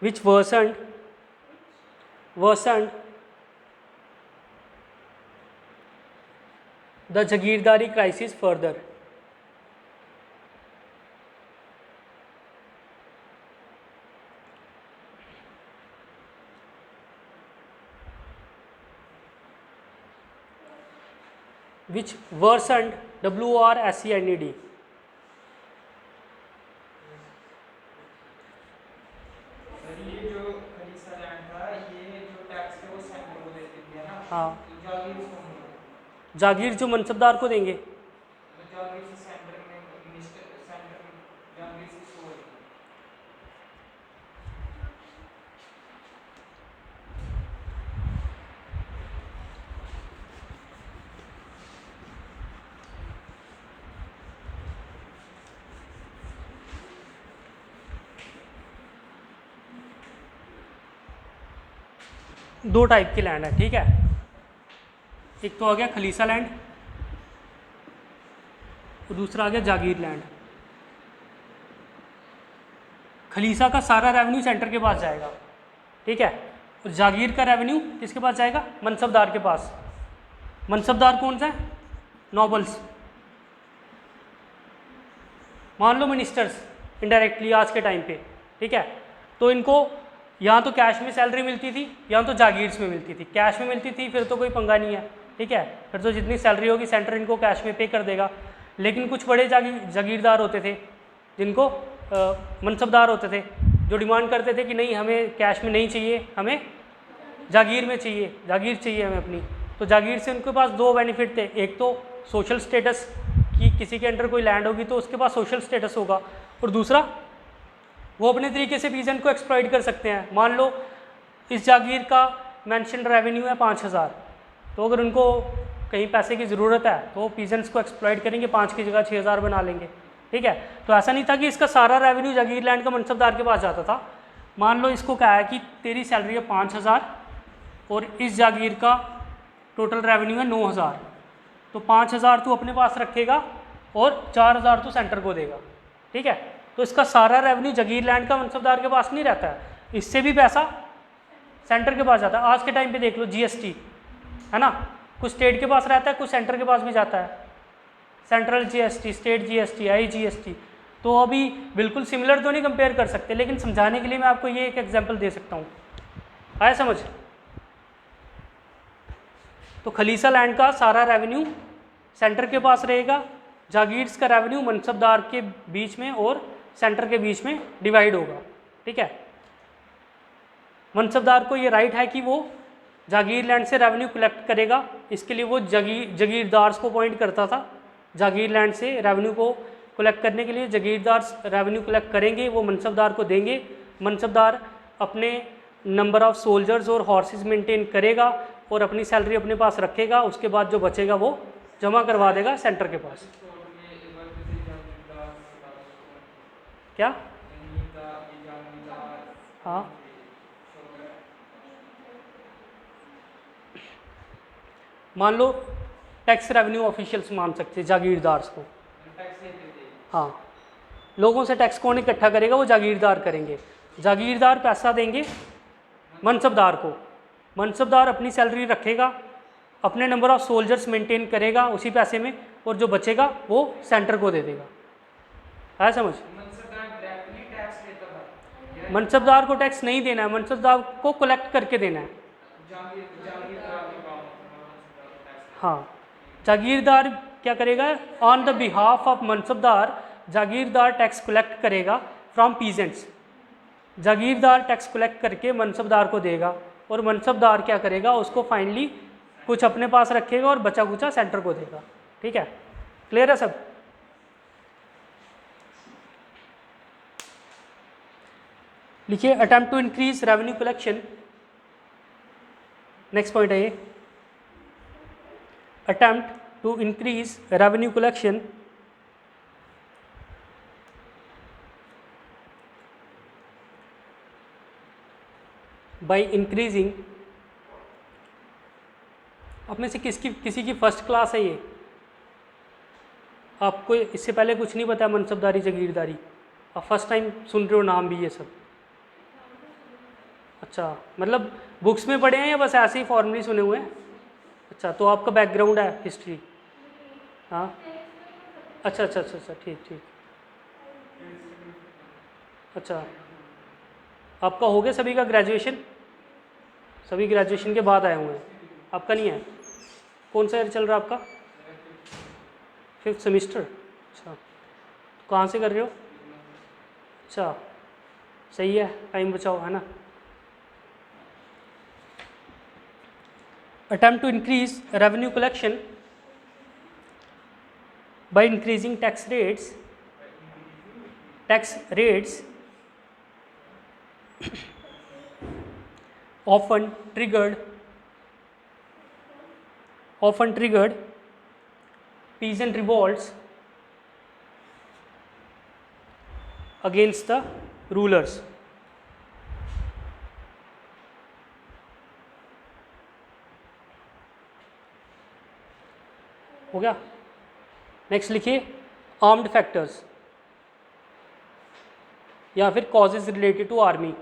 which worsened the Jagirdari crisis further. Which worsened, WRSENED. Sir ये जो खलीसा लैंड था, ये जो टैक्स थे वो सेंटर को देते थे ना, हाँ, तो जागीर इसको मिलेगा, जागीर जो मनसबदार को देंगे। तो जागीर से सेंटर में मिनिस्टर सेंटर में जागीर से सो दो टाइप की लैंड है, ठीक है। एक तो आ गया खलीसा लैंड और दूसरा आ गया जागीर लैंड। खलीसा का सारा रेवेन्यू सेंटर के पास जाएगा, ठीक है, और जागीर का रेवेन्यू किसके पास जाएगा? मनसबदार के पास। मनसबदार कौन सा है? नॉबल्स। मान लो मिनिस्टर्स इनडायरेक्टली आज के टाइम पे, ठीक है, तो इनको यहाँ तो कैश में सैलरी मिलती थी, यहाँ तो जागीर्स में मिलती थी। कैश में मिलती थी फिर तो कोई पंगा नहीं है, ठीक है, फिर तो जितनी सैलरी होगी सेंटर इनको कैश में पे कर देगा। लेकिन कुछ बड़े जागीरदार होते थे जिनको मनसबदार होते थे, जो डिमांड करते थे कि नहीं हमें कैश में नहीं चाहिए, हमें जागीर में चाहिए, जागीर चाहिए हमें अपनी। तो जागीर से उनके पास दो बेनिफिट थे, एक तो सोशल स्टेटस कि किसी के अंडर कोई लैंड होगी तो उसके पास सोशल स्टेटस होगा, और दूसरा वो अपने तरीके से पीजेंट को एक्सप्लॉइट कर सकते हैं। मान लो इस जागीर का मेंशन रेवेन्यू है 5000, तो अगर उनको कहीं पैसे की ज़रूरत है तो वो पीजेंट्स को एक्सप्लॉइट करेंगे, 5 की जगह 6000 बना लेंगे, ठीक है। तो ऐसा नहीं था कि इसका सारा रेवेन्यू जागीर लैंड का मनसबदार के पास जाता था। मान लो इसको क्या है कि तेरी सैलरी है 5000 और इस जागीर का टोटल रेवेन्यू है 9000, तो 5000 तू अपने पास रखेगा और 4000 तू सेंटर को देगा, ठीक है। तो इसका सारा रेवेन्यू जागीर लैंड का मनसबदार के पास नहीं रहता है, इससे भी पैसा सेंटर के पास जाता है। आज के टाइम पे देख लो जीएसटी है ना, कुछ स्टेट के पास रहता है, कुछ सेंटर के पास भी जाता है, central GST, state GST, IGST. तो अभी बिल्कुल सिमिलर तो नहीं कंपेयर कर सकते, लेकिन समझाने के लिए मैं आपको ये एक एग्जांपल दे सकता हूँ। आया समझ? तो खलीसा लैंड का सारा रेवेन्यू सेंटर के पास रहेगा, जागीर्स का रेवेन्यू मनसबदार के बीच में और सेंटर के बीच में डिवाइड होगा, ठीक है। मनसबदार को ये राइट है कि वो जागीर लैंड से रेवेन्यू कलेक्ट करेगा, इसके लिए वो जागीरदार्स को अपॉइंट करता था। जागीर लैंड से रेवेन्यू को कलेक्ट करने के लिए जागीरदार रेवेन्यू कलेक्ट करेंगे, वो मनसबदार को देंगे। मनसबदार अपने नंबर ऑफ सोल्जर्स और हॉर्सेस मेंटेन करेगा और अपनी सैलरी अपने पास रखेगा, उसके बाद जो बचेगा वो जमा करवा देगा सेंटर के पास। क्या? हाँ, मान लो टैक्स रेवेन्यू ऑफिशियल्स मान सकते हैं जागीरदार्स को। हाँ, लोगों से टैक्स कौन इकट्ठा करेगा? वो जागीरदार करेंगे। जागीरदार पैसा देंगे मनसबदार को, मनसबदार अपनी सैलरी रखेगा, अपने नंबर ऑफ सोल्जर्स मेंटेन करेगा उसी पैसे में, और जो बचेगा वो सेंटर को दे देगा। है समझ? मनसबदार को टैक्स नहीं देना है, मनसबदार को कलेक्ट करके देना है। हाँ, जागीरदार क्या करेगा? On the behalf of mansabdar jagirdar tax collect करेगा from peasants. Jagirdar tax collect करके मनसबदार को देगा, और मनसबदार क्या करेगा? उसको फाइनली कुछ अपने पास रखेगा और बचा कुचा सेंटर को देगा, ठीक है। क्लियर है सब? लिखिए attempt to increase revenue collection. Next point है ये, attempt to increase revenue collection by increasing. आप में से किसी की फर्स्ट क्लास है ये? किसी की फर्स्ट क्लास है? हाँ, increasing revenue collection by increasing revenue collection by increasing revenue collection. हाँ, लोगों से टैक्स कौन इकट्ठा करेगा? वो जागीरदार करेंगे। जागीरदार पैसा देंगे मनसबदार को, मनसबदार अपनी सैलरी रखेगा, अपने नंबर ऑफ सोल्जर्स मेंटेन करेगा उसी पैसे में, और जो बचेगा वो सेंटर को देगा, ठीक है। क्लियर है सब? आपको इससे पहले कुछ नहीं पता मनसबदारी जागीरदारी, आप फर्स्ट टाइम सुन रहे हो नाम भी ये सब? अच्छा, मतलब बुक्स में पढ़े हैं या बस ऐसे ही फॉर्मली सुने हुए हैं? अच्छा, तो आपका बैकग्राउंड है हिस्ट्री? हाँ, अच्छा अच्छा अच्छा अच्छा, ठीक ठीक। अच्छा, आपका हो गया सभी का ग्रेजुएशन? सभी ग्रेजुएशन के बाद आए हुए हैं, आपका नहीं है? कौन सा ईयर चल रहा है आपका? 5th semester. अच्छा, कहाँ से कर रहे हो? अच्छा, सही है, टाइम बचाओ, है ना। Attempt to increase revenue collection by increasing tax rates often triggered peasant revolts against the rulers. हो गया? नेक्स्ट लिखिए आर्म्ड फैक्टर्स या फिर कॉजेज रिलेटेड टू आर्मी।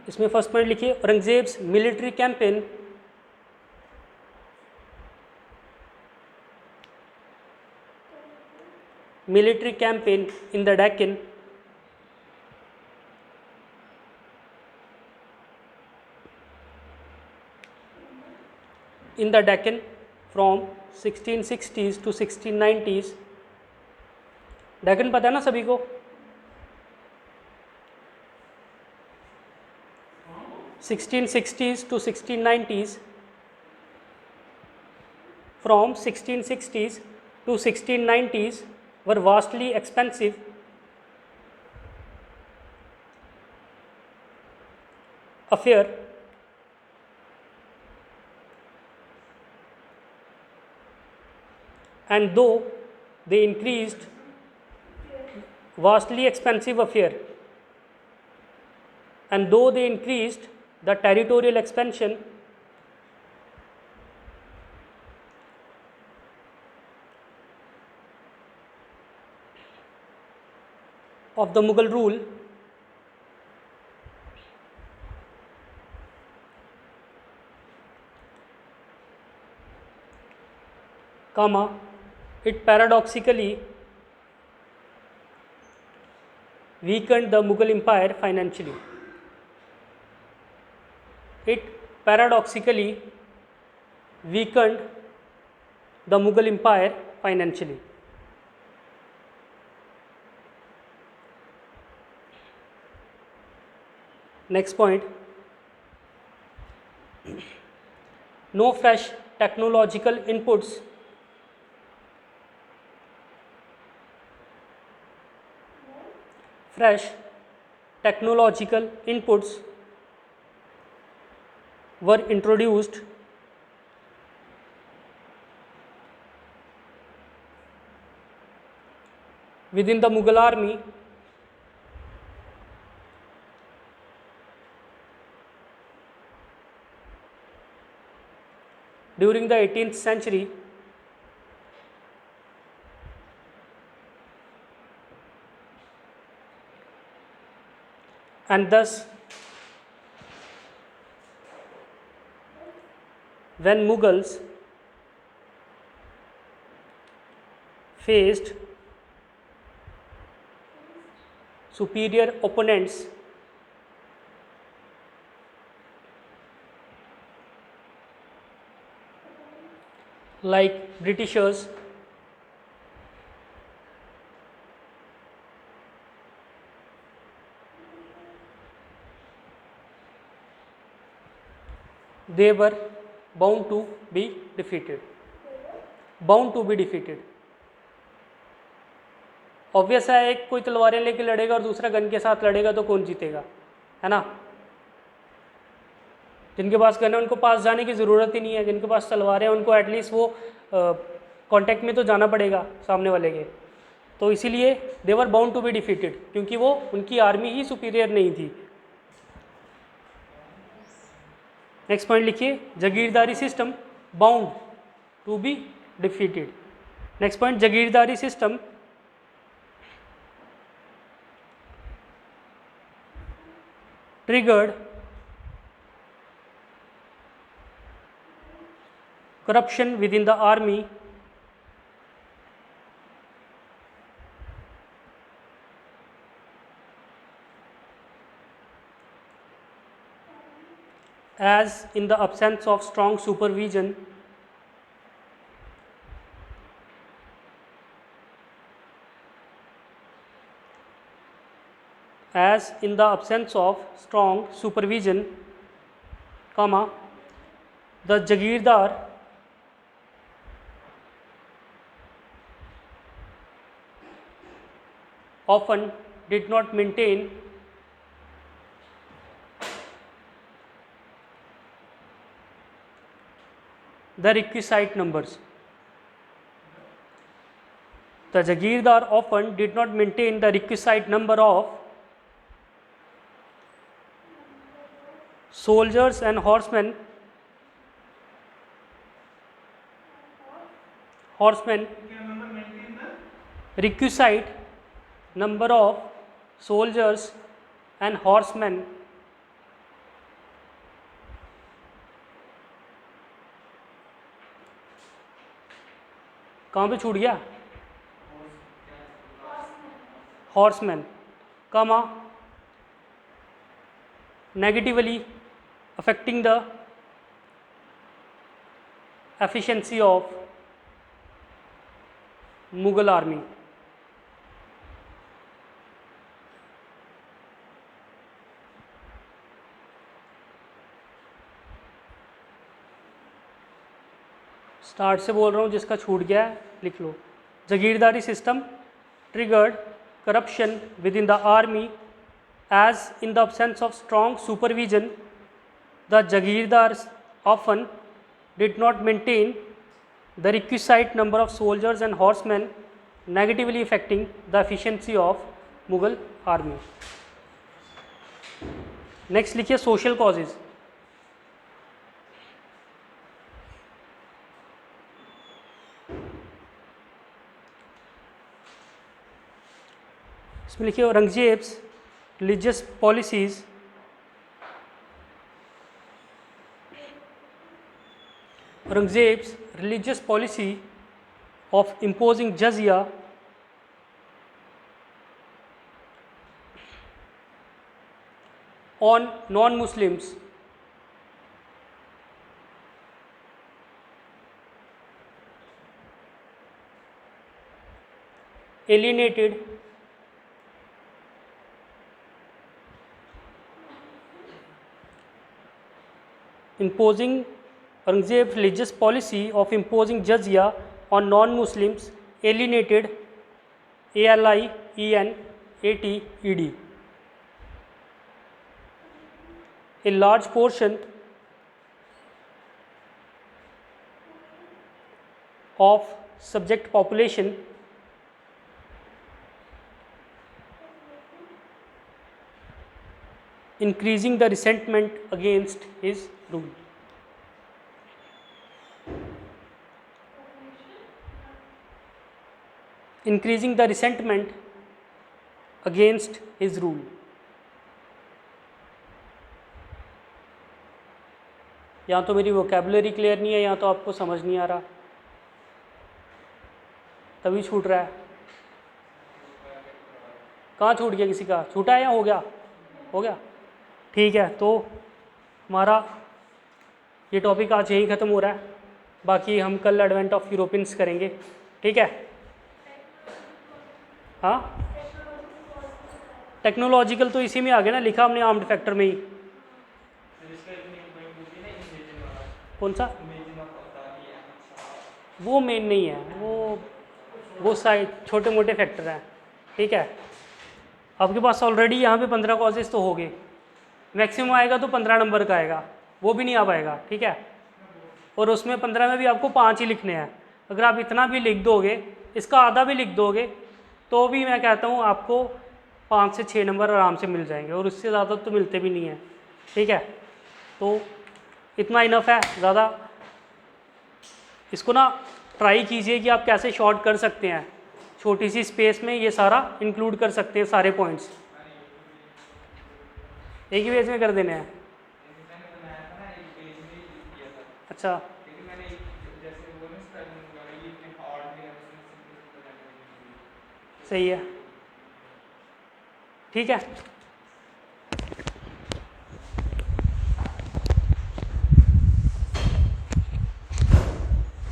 इसमें फर्स्ट पॉइंट लिखिए Aurangzeb's military campaign in the Deccan from 1660s to 1690s। Deccan पता है ना सभी को? (1660s to 1690s) from 1660s to 1690s were vastly expensive affair and though they increased the territorial expansion of the Mughal rule, it paradoxically weakened the Mughal Empire financially. It paradoxically weakened the Mughal Empire financially. Next point, no fresh technological inputs were introduced within the Mughal army during the 18th century and thus when Mughals faced superior opponents like Britishers, they were bound to be defeated. Obvious है, एक कोई तलवारें लेके लड़ेगा और दूसरा गन के साथ लड़ेगा तो कौन जीतेगा, है ना। जिनके पास गन है उनको पास जाने की ज़रूरत ही नहीं है, जिनके पास तलवारें हैं उनको एटलीस्ट वो कांटेक्ट में तो जाना पड़ेगा सामने वाले के। तो इसीलिए they were bound to be defeated, क्योंकि वो उनकी आर्मी ही सुपीरियर नहीं थी। नेक्स्ट पॉइंट लिखिए, jagirdari system bound to be defeated. Next point, jagirdari system triggered corruption within the army as in the absence of strong supervision as in the absence of strong supervision, comma, the Jagirdar often did not maintain the requisite numbers. The Jagirdar often did not maintain the requisite number of soldiers and horsemen requisite number of soldiers and horsemen कहाँ पे छूट गया, horsemen, comma, negatively affecting the efficiency of Mughal army. Start से बोल रहा हूँ, जिसका छूट गया है लिख लो। Jagirdari system triggered corruption within the army as in the absence of strong supervision, the Jagirdars often did not maintain the requisite number of soldiers and horsemen, negatively affecting the efficiency of Mughal army. Next लिखिए social causes. इसमें लिखिए Aurangzeb's religious policies Aurangzeb's religious policy of imposing jizya on non-Muslims alienated Aurangzeb's religious policy of imposing jizya on non-Muslims alienated ALIENATED a large portion of subject population increasing the resentment against his rule. Increasing the resentment against his rule. या तो मेरी वोकैबुलरी क्लियर नहीं है, या तो आपको समझ नहीं आ रहा, तभी छूट रहा है। कहाँ छूट गया, किसी का छूटा है या हो गया? हो गया, ठीक है। तो हमारा ये टॉपिक आज यहीं ख़त्म हो रहा है, बाकी हम कल एडवेंट ऑफ यूरोपियंस करेंगे, ठीक है। हाँ, टेक्नोलॉजिकल तो इसी में आ गया ना, लिखा हमने आर्म्ड फैक्टर में ही। कौन सा? वो मेन नहीं है, वो साइड छोटे मोटे फैक्टर हैं, ठीक है। आपके पास ऑलरेडी यहाँ पे 15 कॉजेज़ तो हो गए, मैक्सिमम आएगा तो 15 नंबर का आएगा, वो भी नहीं आ पाएगा, ठीक है। और उसमें 15 में भी आपको 5 ही लिखने हैं। अगर आप इतना भी लिख दोगे, इसका आधा भी लिख दोगे, तो भी मैं कहता हूँ आपको 5 से 6 नंबर आराम से मिल जाएंगे, और उससे ज़्यादा तो मिलते भी नहीं हैं, ठीक है। तो इतना इनफ है, ज़्यादा इसको ना ट्राई कीजिए कि आप कैसे शॉर्ट कर सकते हैं, छोटी सी स्पेस में ये सारा इंक्लूड कर सकते हैं सारे पॉइंट्स, एक ही पेज में कर देने हैं। मैंने बनाया था ना, एक पेज में ही यूज़ किया था, अच्छा, लेकिन मैंने एक जैसे वो ना स्पेलिंग वगैरह ये इतने हार्ड में है, उसमें सिंपल बनाने के लिए। सही है, ठीक है।